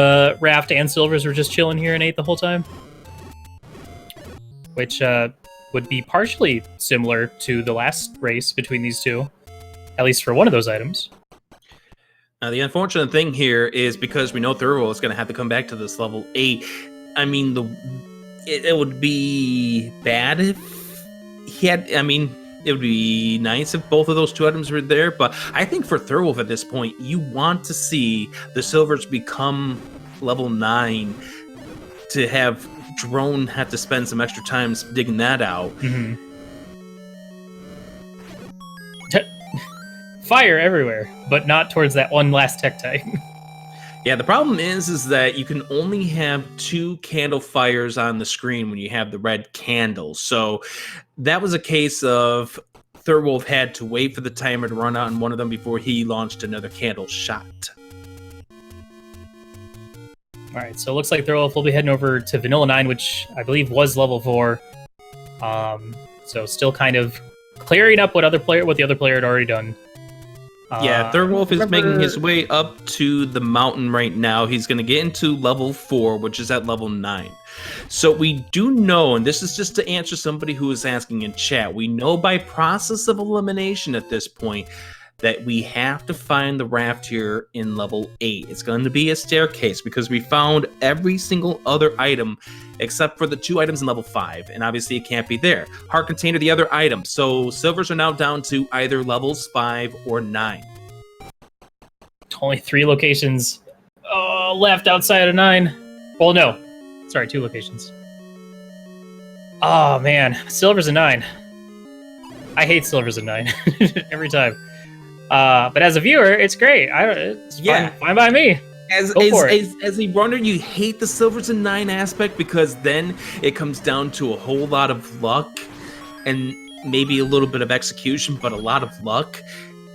Raft and Silvers were just chilling here in 8 the whole time. Which, would be partially similar to the last race between these two, at least for one of those items. Now, the unfortunate thing here is because we know Thirwolf is going to have to come back to this level 8. I mean, it would be bad if he had. I mean, it would be nice if both of those 2 items were there, but I think for Thirwolf at this point, you want to see the silvers become level 9 to have Drone had to spend some extra time digging that out. Mm-hmm. Fire everywhere, but not towards that one last tech titan. Yeah, the problem is that you can only have 2 candle fires on the screen when you have the red candle. So that was a case of Thirwolf had to wait for the timer to run out on one of them before he launched another candle shot. All right, so it looks like Thirwolf will be heading over to Vanilla 9, which I believe was level 4. So still kind of clearing up what the other player had already done. Yeah, Thirwolf is making his way up to the mountain right now. He's going to get into level 4, which is at level 9. So we do know, and this is just to answer somebody who is asking in chat, we know by process of elimination at this point that we have to find the raft here in level 8. It's going to be a staircase because we found every single other item except for the 2 items in level 5, and obviously it can't be there. Heart container, the other item. So silvers are now down to either levels 5 or 9. Only 3 locations left outside of 9. Well, no. Sorry, 2 locations. Oh, man. Silver's a 9. I hate silver's a 9 every time. But as a viewer, it's great. It's fine by me. As a runner, you hate the silvers and 9 aspect because then it comes down to a whole lot of luck and maybe a little bit of execution, but a lot of luck.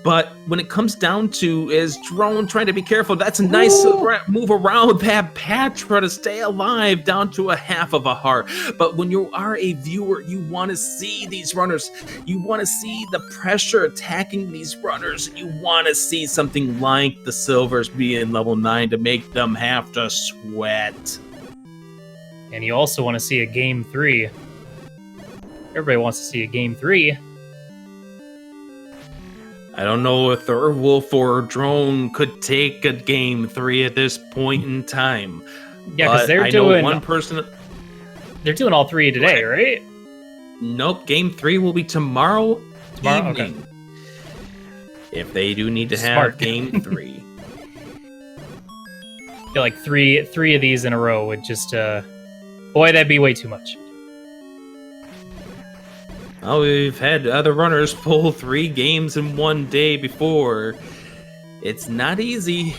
But when it comes down to is Drone trying to be careful, that's a nice move around that Patra to stay alive down to a half of a heart. But when you are a viewer, you want to see these runners. You want to see the pressure attacking these runners. You want to see something like the silvers being level 9 to make them have to sweat. And you also want to see a game 3. Everybody wants to see a game 3. I don't know if Thirwolf or Drone could take a game 3 at this point in time. Yeah, because they're doing one person. They're doing all 3 today, right? Nope, game 3 will be tomorrow evening. Okay. If they do need to have game 3. I feel like three of these in a row would just boy, that'd be way too much. Oh, we've had other runners pull 3 games in one day before. It's not easy,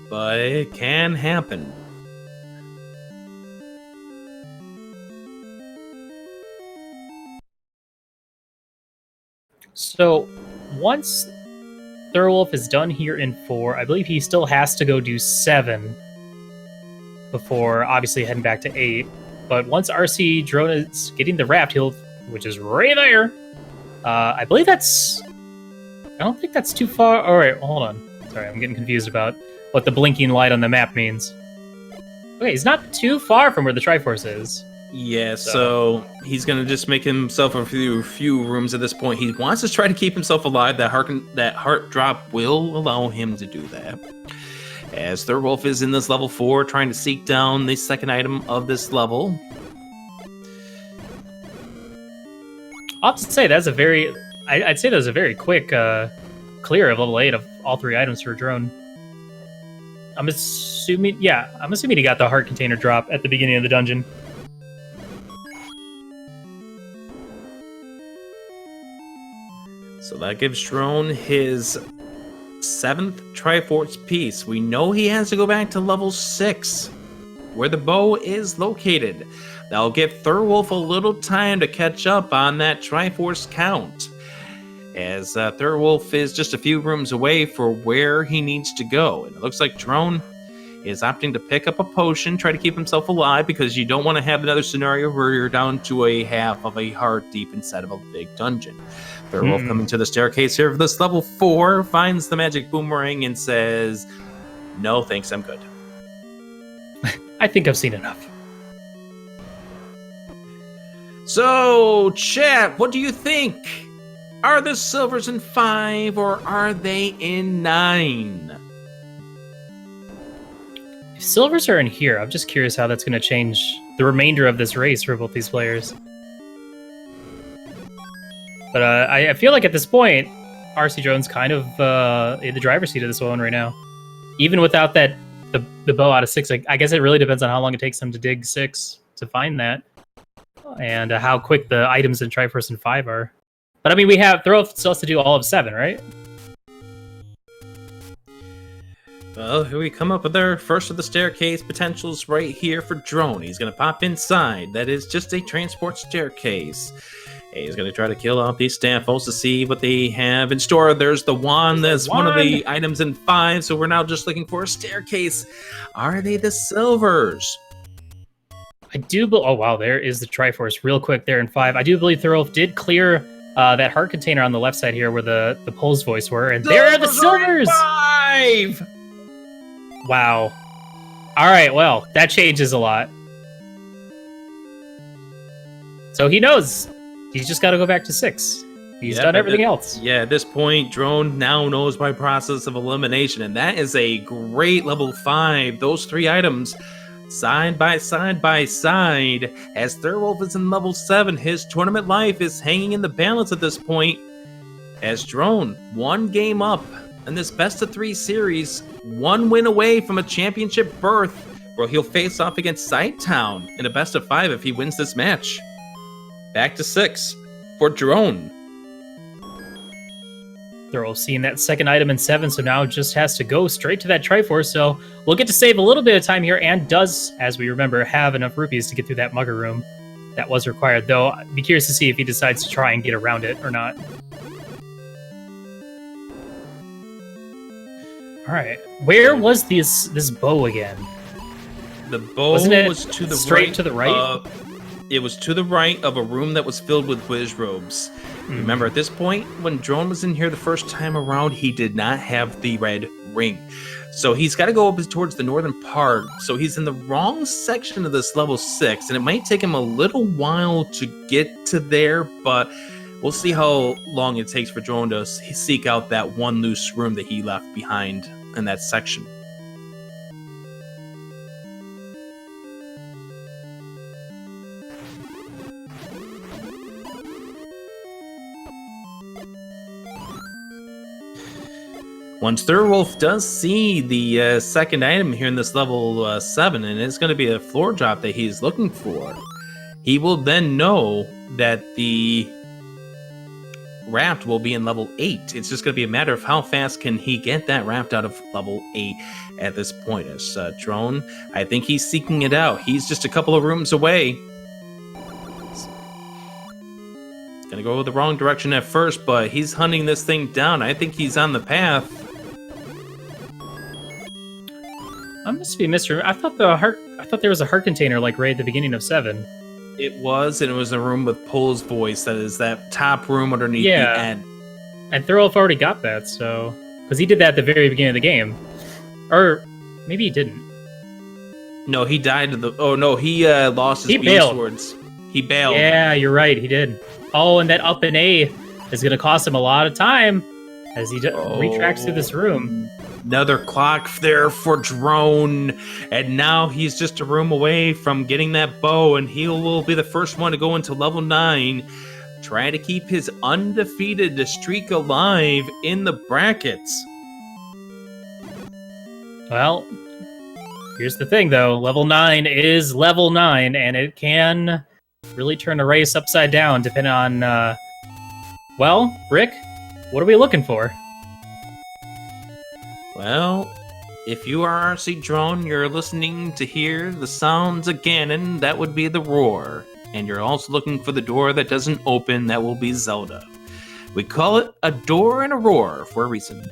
but it can happen. So once Thirwolf is done here in 4, I believe he still has to go do 7 before obviously heading back to 8. But once RC Drone is getting the raft, which is right there. I believe that's... I don't think that's too far. All right, hold on. Sorry, I'm getting confused about what the blinking light on the map means. Okay, he's not too far from where the Triforce is. Yeah, so he's gonna just make himself a few rooms at this point. He wants to try to keep himself alive. That heart drop will allow him to do that. As Thirwolf is in this level 4, trying to seek down the second item of this level. I'll have to say that's a very... I'd say that was a very quick clear of level 8 of all 3 items for a drone. I'm assuming he got the heart container drop at the beginning of the dungeon. So that gives Drone his 7th Triforce piece. We know he has to go back to level 6, where the bow is located. That'll give Thirwolf a little time to catch up on that Triforce count, as Thirwolf is just a few rooms away for where he needs to go. And it looks like Drone is opting to pick up a potion, try to keep himself alive, because you don't want to have another scenario where you're down to a half of a heart deep inside of a big dungeon. Thirwolf coming to the staircase here for this level 4, finds the magic boomerang and says, "No thanks, I'm good." I think I've seen enough. So, chat, what do you think? Are the silvers in 5 or are they in 9? If silvers are in here, I'm just curious how that's going to change the remainder of this race for both these players. But I feel like at this point, RC Drone's kind of in the driver's seat of this one right now. Even without the bow out of 6, I guess it really depends on how long it takes them to dig 6 to find that. And how quick the items in Triforce and 5 are. But I mean, Thirwolf still has to do all of 7, right? Well, here we come up with our first of the staircase potentials right here for Drone. He's going to pop inside. That is just a transport staircase. He's going to try to kill off these Staffos to see what they have in store. There's the wand. That's one of the items in 5, so we're now just looking for a staircase. Are they the silvers? I do oh wow, there is the Triforce real quick there in 5. I do believe Thirwolf did clear that heart container on the left side here where the Pole's voice were, and there are the silvers! 5! Wow. Alright, well, that changes a lot. So he knows. He's just got to go back to 6. He's done everything else. Yeah, at this point, Drone now knows by process of elimination, and that is a great level 5. Those 3 items side by side by side. As Thirwolf is in level 7, his tournament life is hanging in the balance at this point. As Drone, 1 game up in this best of 3 series, 1 win away from a championship berth, where he'll face off against Sidetown in a best of 5 if he wins this match. Back to 6 for Drone. Thirwolf seeing that second item in 7, so now just has to go straight to that Triforce, so we'll get to save a little bit of time here, and does, as we remember, have enough rupees to get through that mugger room. That was required, though. I'd be curious to see if he decides to try and get around it or not. Alright, where was this bow again? The bow Wasn't it was to the straight right, to the right? It was to the right of a room that was filled with whiz robes. Remember, at this point, when Drone was in here the first time around, he did not have the red ring. So he's got to go up towards the northern part. So he's in the wrong section of this level 6, and it might take him a little while to get to there, but we'll see how long it takes for Drone to seek out that one loose room that he left behind in that section. Once Thirwolf does see the second item here in this level 7, and it's going to be a floor drop that he's looking for, he will then know that the raft will be in level 8. It's just going to be a matter of how fast can he get that raft out of level 8 at this point. As Drone, I think he's seeking it out. He's just a couple of rooms away. Gonna go the wrong direction at first, but he's hunting this thing down. I think he's on the path. I must be misremembering. I thought there was a heart container like right at the beginning of 7. It was, and it was a room with Pole's voice. That is that top room underneath the end. And Thirwolf already got that, so because he did that at the very beginning of the game, or maybe he didn't. No, he died to the. Oh no, he lost his beam swords. He bailed. Yeah, you're right. He did. Oh, and that up and A is going to cost him a lot of time as he retracts through this room. Another clock there for Drone, and now he's just a room away from getting that bow, and he will be the first one to go into level 9, trying to keep his undefeated streak alive in the brackets. Well, here's the thing, though. Level 9 is level 9, and it can really turn a race upside down, depending on, well, Rick, what are we looking for? Well, if you are RC Drone, you're listening to hear the sounds of Ganon, that would be the roar. And you're also looking for the door that doesn't open, that will be Zelda. We call it a door and a roar for a reason.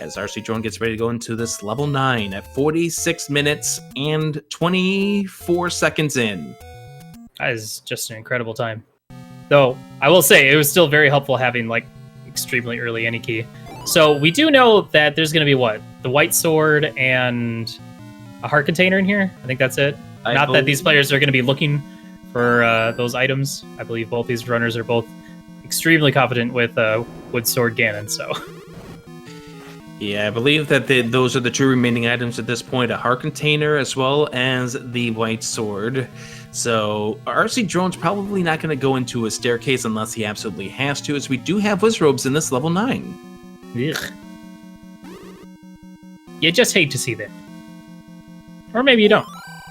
As RC Drone gets ready to go into this level 9 at 46 minutes and 24 seconds in. That is just an incredible time. Though, I will say, it was still very helpful having, like, extremely early any key. So, we do know that there's going to be, what? The white sword and a heart container in here? I think that's it. Not that these players are going to be looking for those items. I believe both these runners are both extremely confident with Wood Sword Ganon, so... Yeah, I believe that those are the two remaining items at this point, a heart container as well as the white sword. So RC Drone's probably not going to go into a staircase unless he absolutely has to, as we do have Wizrobes in this level 9. Ugh. You just hate to see that. Or maybe you don't.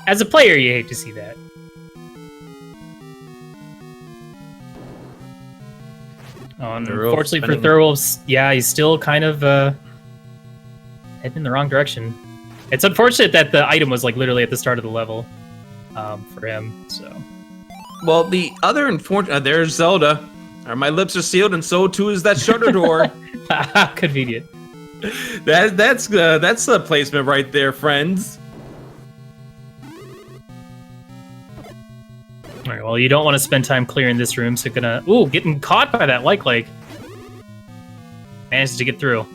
As a player, you hate to see that. Unfortunately for Thirwolf, yeah, he's still kind of heading in the wrong direction. It's unfortunate that the item was like literally at the start of the level for him. So, well, the other unfortunate there's Zelda. My lips are sealed, and so too is that shutter door. Convenient. That's the placement right there, friends. All right. Well, you don't want to spend time clearing this room, so you're gonna getting caught by that like managed to get through.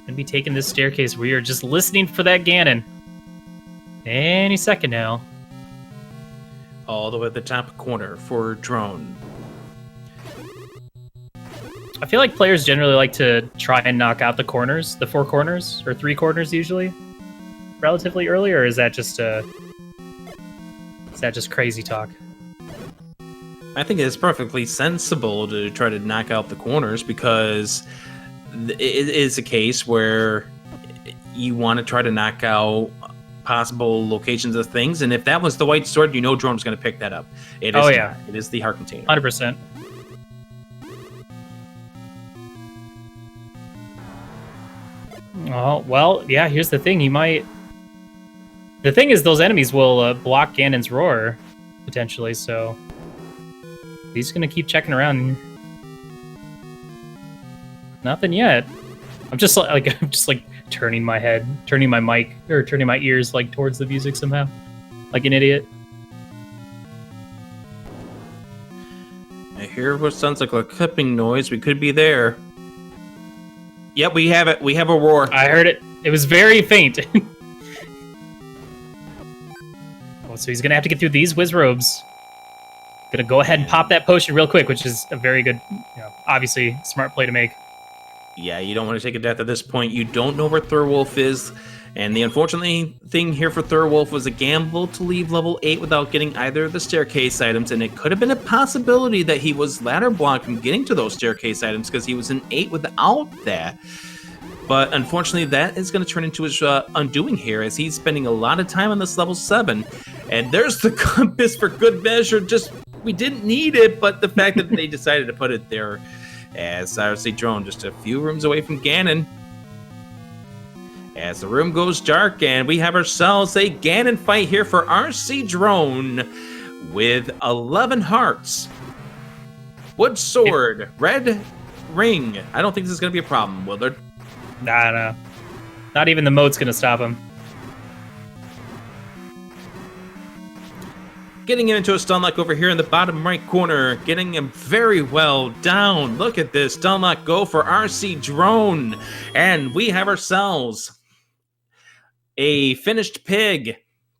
Gonna be taking this staircase. We are just listening for that Ganon. Any second now. All the way at the top corner for Drone. I feel like players generally like to try and knock out the corners, the 4 corners, or 3 corners usually, relatively early, or is that just crazy talk? I think it's perfectly sensible to try to knock out the corners because it is a case where you want to try to knock out possible locations of things, and if that was the white sword, you know Drone's going to pick that up. It is the heart container. 100%. Oh, well, yeah, here's the thing. The thing is, those enemies will block Ganon's roar, potentially, so he's going to keep checking around. Nothing yet. I'm just like turning my head, turning my mic, or turning my ears like towards the music somehow, like an idiot. I hear what sounds like a clipping noise. We could be there. Yep, we have it. We have a roar. I heard it. It was very faint. So he's gonna have to get through these Wizrobes. Gonna go ahead and pop that potion real quick, which is a very good, obviously smart play to make. Yeah, you don't want to take a death at this point. You don't know where Thirwolf is, and the unfortunate thing here for Thirwolf was a gamble to leave level 8 without getting either of the staircase items, and it could have been a possibility that he was ladder blocked from getting to those staircase items because he was in 8 without that. But unfortunately, that is going to turn into his undoing here, as he's spending a lot of time on this level 7. And there's the compass for good measure, just we didn't need it, but the fact that they decided to put it there as rcdrone just a few rooms away from Ganon. As the room goes dark, and we have ourselves a Ganon fight here for rcdrone with 11 hearts. Wood sword, red ring. I don't think this is going to be a problem, Willard. Nah. Not even the moat's going to stop him. Getting him into a stun lock over here in the bottom right corner. Getting him very well down. Look at this stun lock go for rcdrone. And we have ourselves a finished pig.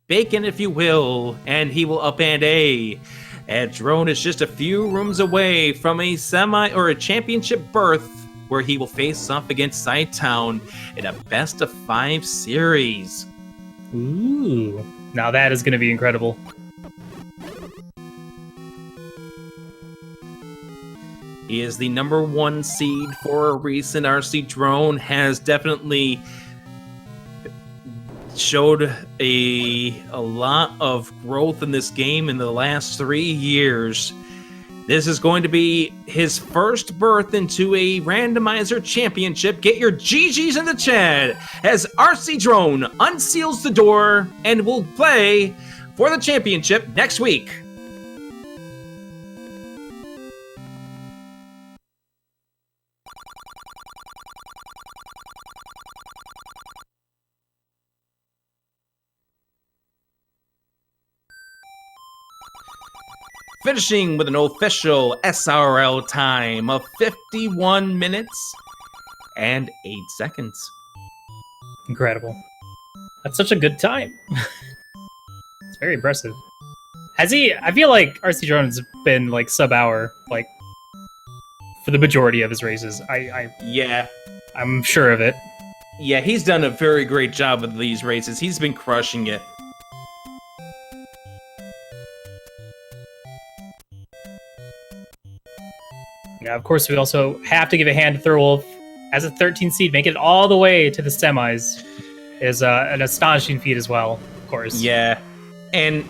Bacon, if you will. And he will up and A. And Drone is just a few rooms away from a a championship berth where he will face off against Sidetown in a best-of-5 series. Ooh. Now that is going to be incredible. He is the number 1 seed for a recent rcdrone, has definitely showed a lot of growth in this game in the last 3 years. This is going to be his first berth into a randomizer championship. Get your GGs in the chat as rcdrone unseals the door and will play for the championship next week. Finishing with an official SRL time of 51 minutes and 8 seconds. Incredible. That's such a good time. It's very impressive. I feel like rcdrone has been like sub-hour, like for the majority of his races. Yeah. I'm sure of it. Yeah, he's done a very great job with these races. He's been crushing it. Yeah, of course, we also have to give a hand to Thirwolf as a 13 seed, make it all the way to the semis is an astonishing feat as well, of course. Yeah, and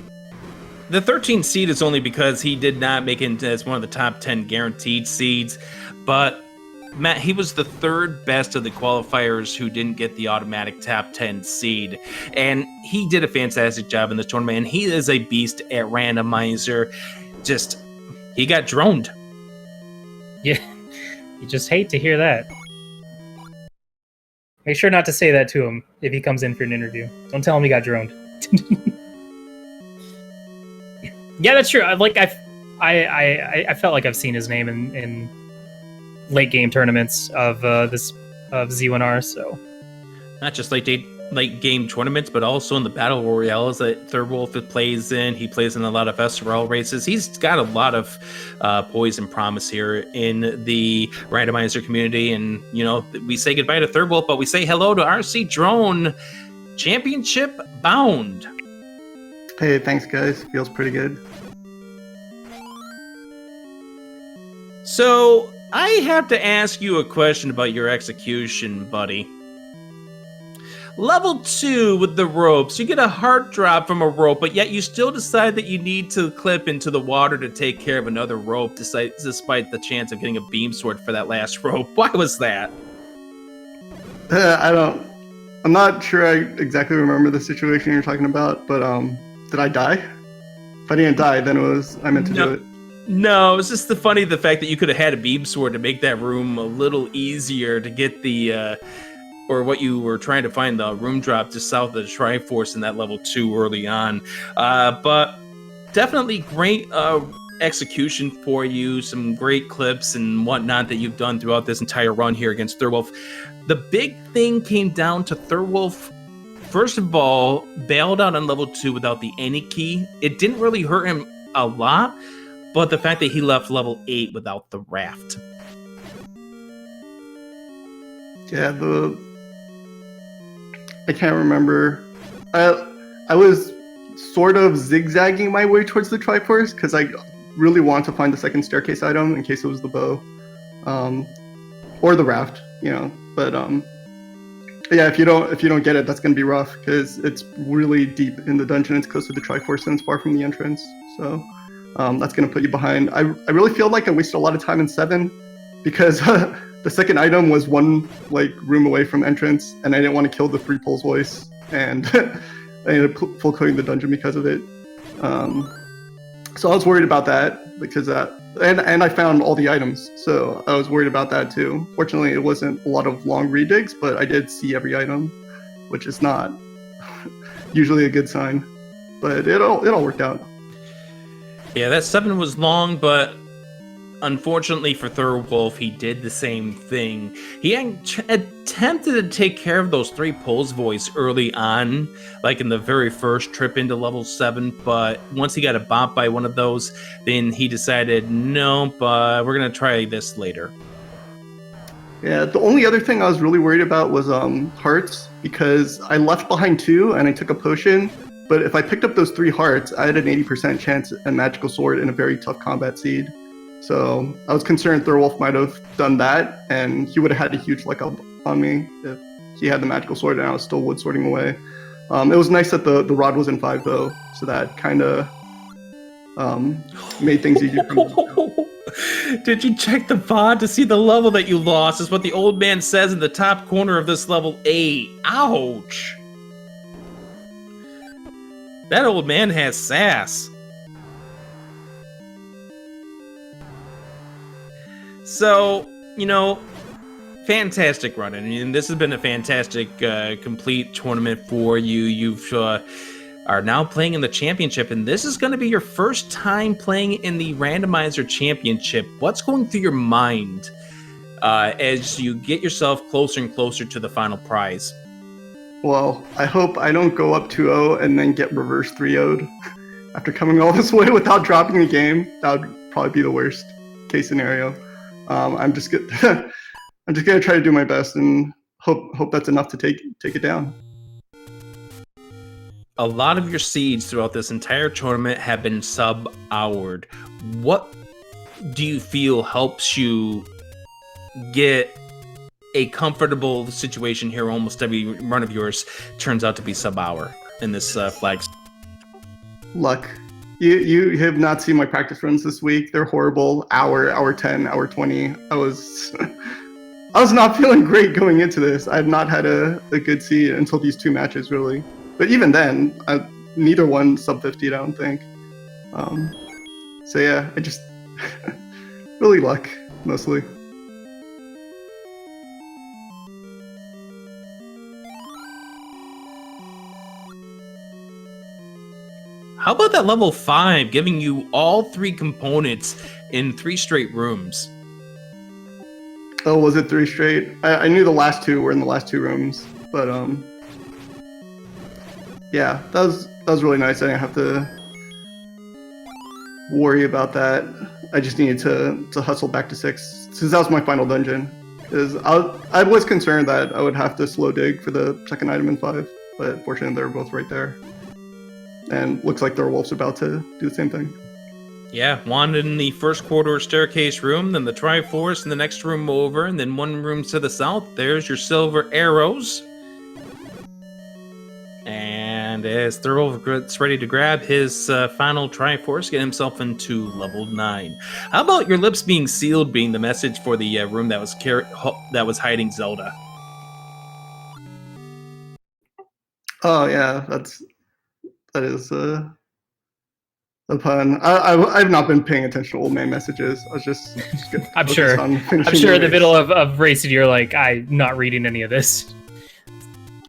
the 13 seed is only because he did not make it as one of the top 10 guaranteed seeds, but Matt, he was the 3rd best of the qualifiers who didn't get the automatic top 10 seed, and he did a fantastic job in this tournament, and he is a beast at randomizer. Just, he got droned. Yeah, you just hate to hear that. Make sure not to say that to him if he comes in for an interview. Don't tell him he got droned. Yeah, that's true. I felt like I've seen his name in late game tournaments of Z1R. So not just late game tournaments, but also in the battle royales that Thirwolf plays in. He plays in a lot of SRL races. He's got a lot of poise and promise here in the randomizer community. And, you know, we say goodbye to Thirwolf, but we say hello to rcdrone championship bound. Hey, thanks, guys. Feels pretty good. So I have to ask you a question about your execution, buddy. Level 2 with the ropes. You get a heart drop from a rope, but yet you still decide that you need to clip into the water to take care of another rope, despite the chance of getting a beam sword for that last rope. Why was that? I'm not sure I exactly remember the situation you're talking about, but did I die? If I didn't die, then I meant to do it. No, it's just the fact that you could have had a beam sword to make that room a little easier to get the or what you were trying to find, the room drop just south of the Triforce in that level 2 early on. But definitely great execution for you, some great clips and whatnot that you've done throughout this entire run here against Thirwolf. The big thing came down to Thirwolf, first of all, bailed out on level 2 without the any key. It didn't really hurt him a lot, but the fact that he left level 8 without the raft. Yeah, I can't remember. I was sort of zigzagging my way towards the Triforce because I really want to find the second staircase item in case it was the bow, or the raft, you know. But yeah, if you don't get it, that's gonna be rough because it's really deep in the dungeon. It's close to the Triforce and it's far from the entrance. So That's going to put you behind. I really feel like I wasted a lot of time in 7 because the second item was one like room away from entrance, and I didn't want to kill the 3 poles voice, and I ended up full coding the dungeon because of it. So I was worried about that because and I found all the items, so I was worried about that too. Fortunately, it wasn't a lot of long redigs, but I did see every item, which is not usually a good sign. But it all worked out. Yeah, that 7 was long, but unfortunately for Thirwolf, he did the same thing. He attempted to take care of those 3 pulls voice early on, like in the very first trip into level 7, but once he got a bop by one of those, then he decided, no, but we're going to try this later. Yeah, the only other thing I was really worried about was hearts, because I left behind 2 and I took a potion, but if I picked up those 3 hearts, I had an 80% chance at Magical Sword in a very tough combat seed. So I was concerned Thirwolf might have done that, and he would have had a huge leg up on me if he had the Magical Sword and I was still wood sorting away. It was nice that the rod was in 5 though, so that kind of made things easier for me. Did you check the VOD to see the level that you lost? Is what the old man says in the top corner of this level 8. Ouch! That old man has sass. So, fantastic run. I mean, this has been a fantastic complete tournament for you. You've are now playing in the championship, and this is going to be your first time playing in the Randomizer Championship. What's going through your mind as you get yourself closer and closer to the final prize? Well, I hope I don't go up 2-0 and then get reverse 3-0'd after coming all this way without dropping the game. That would probably be the worst case scenario. I'm just gonna try to do my best and hope that's enough to take it down. A lot of your seeds throughout this entire tournament have been sub-houred. What do you feel helps you get a comfortable situation here? Almost every run of yours turns out to be sub-hour in this flag. Luck. You have not seen my practice runs this week. They're horrible. Hour 10, hour 20. I was not feeling great going into this. I have not had a good seed until these 2 matches, really. But even then, neither one sub 50, I don't think. So yeah, I just really luck, mostly. How about that level 5 giving you all 3 components in 3 straight rooms? Oh, was it 3 straight? I knew the last 2 were in the last 2 rooms, but yeah, that was really nice. I didn't have to worry about that. I just needed to hustle back to 6, since that was my final dungeon. Because I was concerned that I would have to slow dig for the second item in 5, but fortunately they were both right there. And looks like Thirwolf's about to do the same thing. Yeah, one in the first corridor staircase room, then the Triforce in the next room over, and then 1 room to the south. There's your silver arrows. And as Thirwolf gets ready to grab his final Triforce, get himself into level 9. How about your lips being sealed being the message for the room that was hiding Zelda? Oh yeah, that is a pun. I've not been paying attention to old man messages. I was just I'm sure in the middle of racing, you're like, I'm not reading any of this.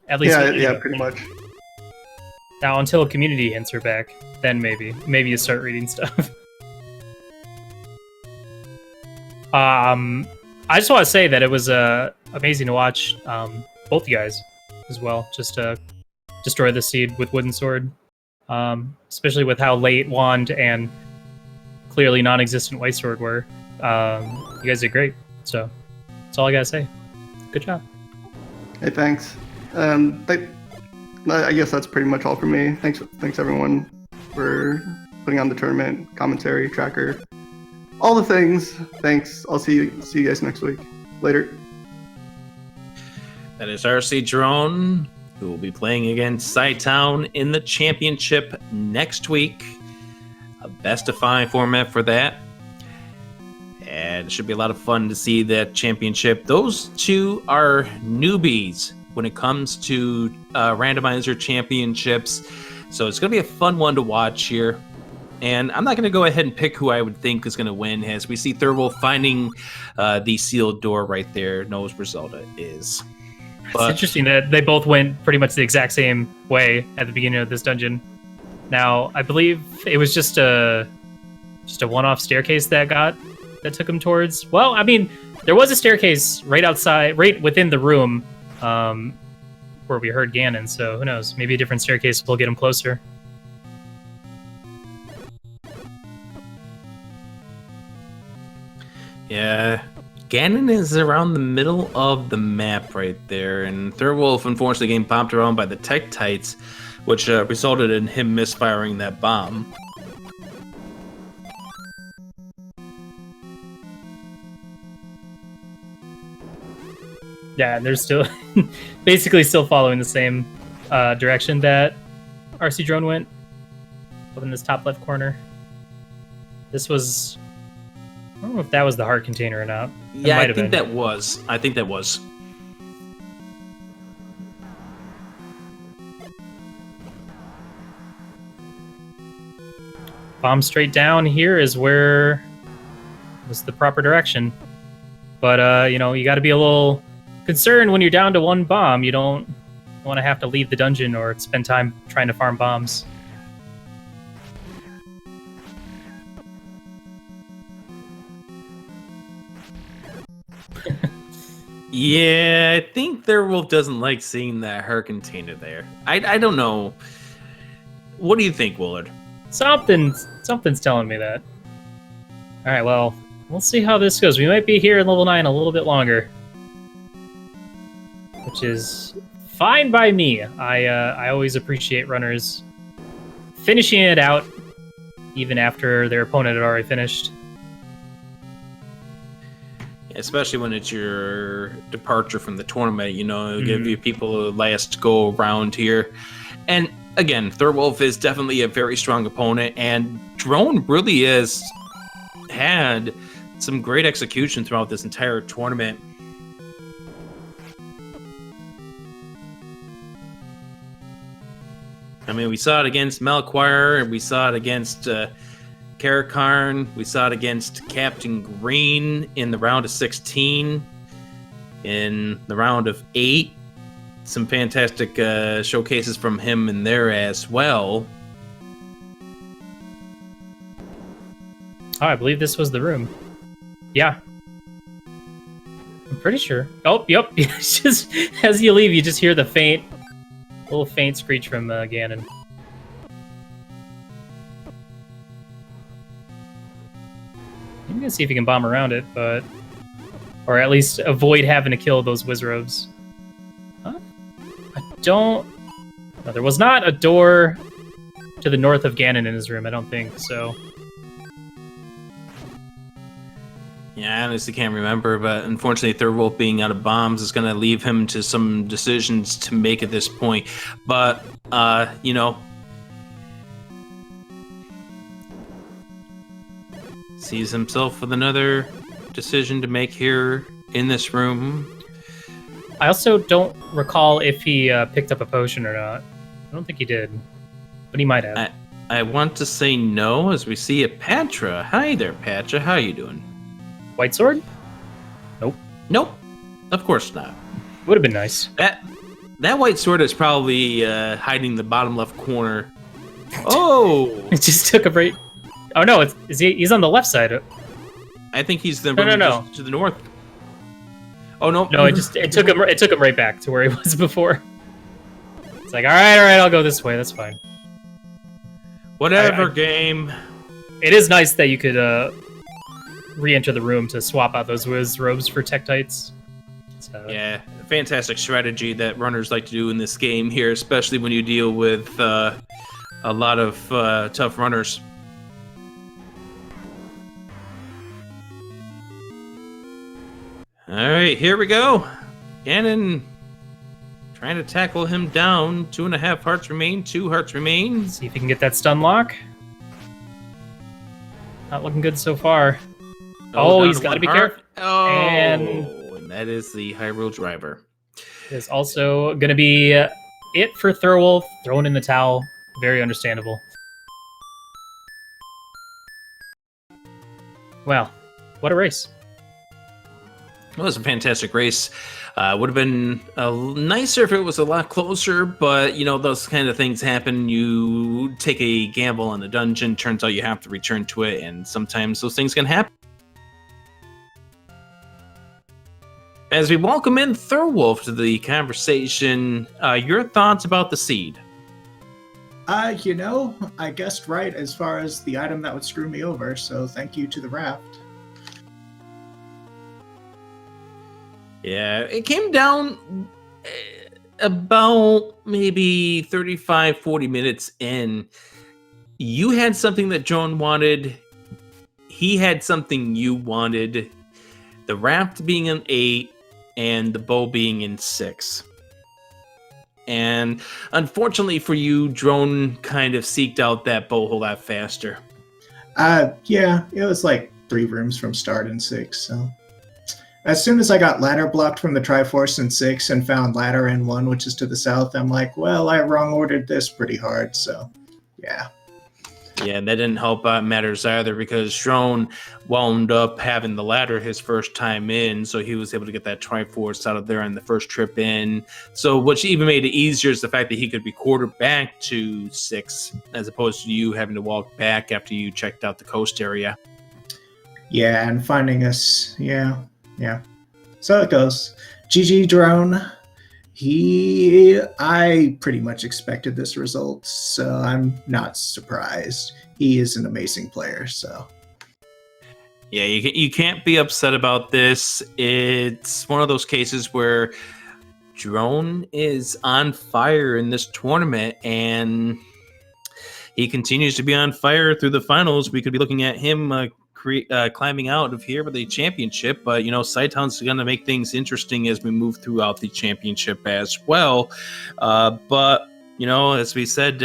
At least yeah, pretty much. Now, until community hints are back, then maybe you start reading stuff. I just want to say that it was amazing to watch both you guys as well, just to destroy the seed with wooden sword. Especially with how late wand and clearly non-existent white sword were. You guys did great. So that's all I gotta say. Good job. Hey, thanks. I guess that's pretty much all for me. Thanks everyone for putting on the tournament, commentary, tracker, all the things. Thanks. I'll see you guys next week. Later. That is rcdrone, who will be playing against Sci-Town in the championship next week. A best of 5 format for that. And it should be a lot of fun to see that championship. Those two are newbies when it comes to randomizer championships. So it's going to be a fun one to watch here. And I'm not going to go ahead and pick who I would think is going to win, as we see Thirwolf finding the sealed door right there, knows where Zelda is. It's interesting that they both went pretty much the exact same way at the beginning of this dungeon. Now, I believe it was just a one-off staircase that took him towards. Well, I mean, there was a staircase right outside, right within the room where we heard Ganon. So who knows? Maybe a different staircase will get him closer. Yeah, Ganon is around the middle of the map right there, and Thirwolf unfortunately getting popped around by the Tektites, which resulted in him misfiring that bomb. Yeah, they're still basically still following the same direction that rcdrone went up in this top left corner. This was... I don't know if that was the heart container or not. Yeah, I think that was. Bomb straight down here is where was the proper direction. But, you know, you got to be a little concerned when you're down to one bomb. You don't want to have to leave the dungeon or spend time trying to farm bombs. Yeah, I think Thirwolf doesn't like seeing that her container there. I don't know. What do you think, Willard? Something's telling me that. All right, well, we'll see how this goes. We might be here in level 9 a little bit longer, which is fine by me. I always appreciate runners finishing it out even after their opponent had already finished. Especially when it's your departure from the tournament, you know, give you people a last go around here. And again, Thirwolf is definitely a very strong opponent, and Drone really has had some great execution throughout this entire tournament. I mean, we saw it against Melchior, and we saw it against Karakarn. We saw it against Captain Green in the round of 16. In the round of 8, some fantastic showcases from him in there as well. Oh, I believe this was the room. Yeah. I'm pretty sure. Oh, yep. It's just as you leave, you just hear the little faint screech from Ganon. I'm gonna see if he can bomb around it, or at least avoid having to kill those Wizrobes. Huh? No, there was not a door to the north of Ganon in his room, I don't think, so... Yeah, I honestly can't remember, but unfortunately Thirwolf being out of bombs is going to leave him to some decisions to make at this point. But, you know... sees himself with another decision to make here in this room. I also don't recall if he picked up a potion or not. I don't think he did, but he might have. I want to say no, as we see a Patra. Hi there, Patra. How you doing? White sword? Nope. Nope. Of course not. Would have been nice. That white sword is probably hiding in the bottom left corner. Oh! It just took a break. Oh no, he's on the left side. I think he's the no. to the north. Oh no! No, it took him right back to where he was before. It's like, all right, I'll go this way. That's fine. Whatever, game. It is nice that you could re-enter the room to swap out those Wizrobes for Tektites. So. Yeah, fantastic strategy that runners like to do in this game here, especially when you deal with a lot of tough runners. All right, here we go. Ganon trying to tackle him down. 2.5 hearts remain. 2 hearts remain. See if he can get that stun lock. Not looking good so far. Oh, He's got to be careful. Oh, And and that is the Hyrule driver. it's also going to be it for Thirwolf, thrown in the towel. Very understandable. Well, what a race. It was a fantastic race. Would have been nicer if it was a lot closer, but you know, those kind of things happen. You take a gamble on the dungeon, turns out you have to return to it, and sometimes those things can happen. As we welcome in Thirwolf to the conversation, your thoughts about the seed? I guessed right as far as the item that would screw me over, so thank you to the raft. Yeah, it came down about maybe 35, 40 minutes in. You had something that Joan wanted. He had something you wanted. The raft being in 8 and the bow being in 6. And unfortunately for you, Drone kind of seeked out that bow a whole lot faster. Yeah, it was like 3 rooms from start in 6, so... As soon as I got ladder blocked from the Triforce in 6 and found ladder in 1, which is to the south, I'm like, well, I wrong ordered this pretty hard, so yeah. Yeah, and that didn't help matters either, because Drone wound up having the ladder his first time in, so he was able to get that Triforce out of there on the first trip in. So what even made it easier is the fact that he could record back to 6, as opposed to you having to walk back after you checked out the coast area. Yeah, and finding us, yeah. So it goes. GG Drone. I pretty much expected this result, so I'm not surprised. He is an amazing player, so. Yeah, you can't be upset about this. It's one of those cases where Drone is on fire in this tournament, and he continues to be on fire through the finals. We could be looking at him climbing out of here with a championship, but you know, Sighthound's going to make things interesting as we move throughout the championship as well. But you know, as we said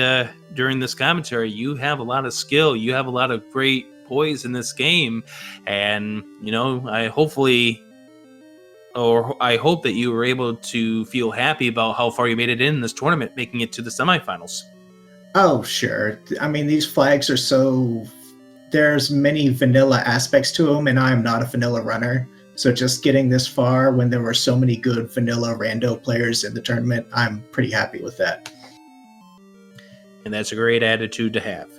during this commentary, you have a lot of skill, you have a lot of great poise in this game, and you know, I hope that you were able to feel happy about how far you made it in this tournament, making it to the semifinals. Oh, sure. I mean, these flags are so... There's many vanilla aspects to them, and I'm not a vanilla runner. So just getting this far when there were so many good vanilla rando players in the tournament, I'm pretty happy with that. And that's a great attitude to have.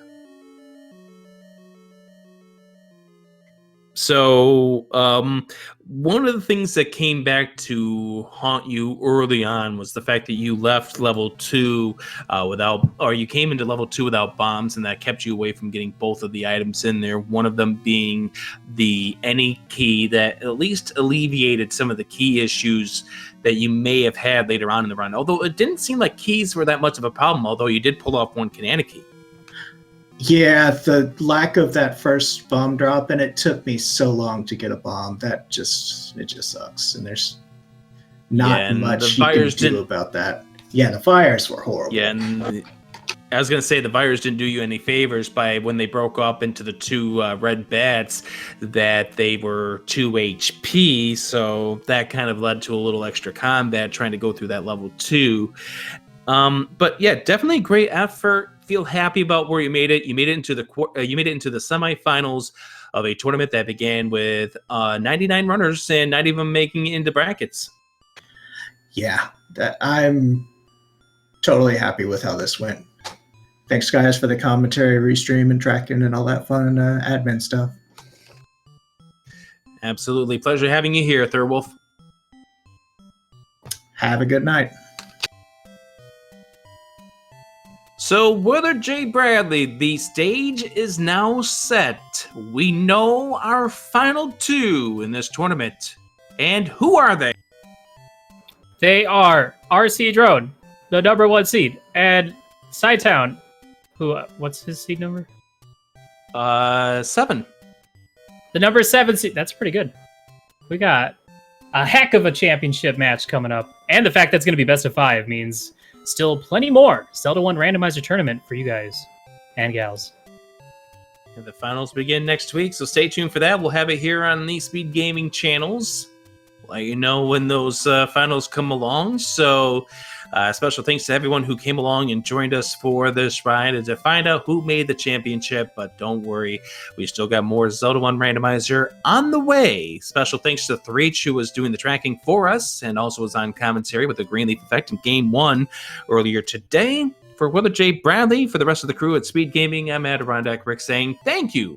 So, one of the things that came back to haunt you early on was the fact that you left level 2 you came into level 2 without bombs, and that kept you away from getting both of the items in there. One of them being the any key that at least alleviated some of the key issues that you may have had later on in the run. Although it didn't seem like keys were that much of a problem, although you did pull off one Kanana key. Yeah, the lack of that first bomb drop, and it took me so long to get a bomb. It just sucks, and there's not much you can do about that. Yeah, the fires were horrible. Yeah, and I was going to say the virus didn't do you any favors by when they broke up into the 2 red bats, that they were 2 HP, so that kind of led to a little extra combat trying to go through that level 2. But yeah, definitely great effort. Feel happy about where you made it. You made it into the semifinals of a tournament that began with 99 runners and not even making it into brackets. Yeah, I'm totally happy with how this went. Thanks, guys, for the commentary, restream, and tracking, and all that fun admin stuff. Absolutely. Pleasure having you here, Thirwolf. Have a good night. So, Wither J. Bradley, the stage is now set. We know our final 2 in this tournament. And who are they? They are rcdrone, the number 1 seed, and Sighthound, who, what's his seed number? 7. The number 7 seed. That's pretty good. We got a heck of a championship match coming up. And the fact that's going to be best of 5 means still plenty more Zelda 1 randomizer tournament for you guys and gals. And the finals begin next week, so stay tuned for that. We'll have it here on the Speed Gaming channels. Let you know when those finals come along. So special thanks to everyone who came along and joined us for this ride and to find out who made the championship. But don't worry, we still got more Zelda 1 Randomizer on the way. Special thanks to Threech, who was doing the tracking for us and also was on commentary with the Greenleaf Effect in Game 1 earlier today. For Willer J. Bradley, for the rest of the crew at Speed Gaming, I'm Adirondack Rick saying thank you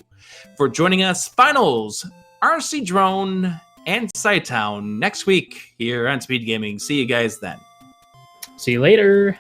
for joining us. Finals, rcdrone, and Sighttown next week here on Speed Gaming. See you guys then. See you later.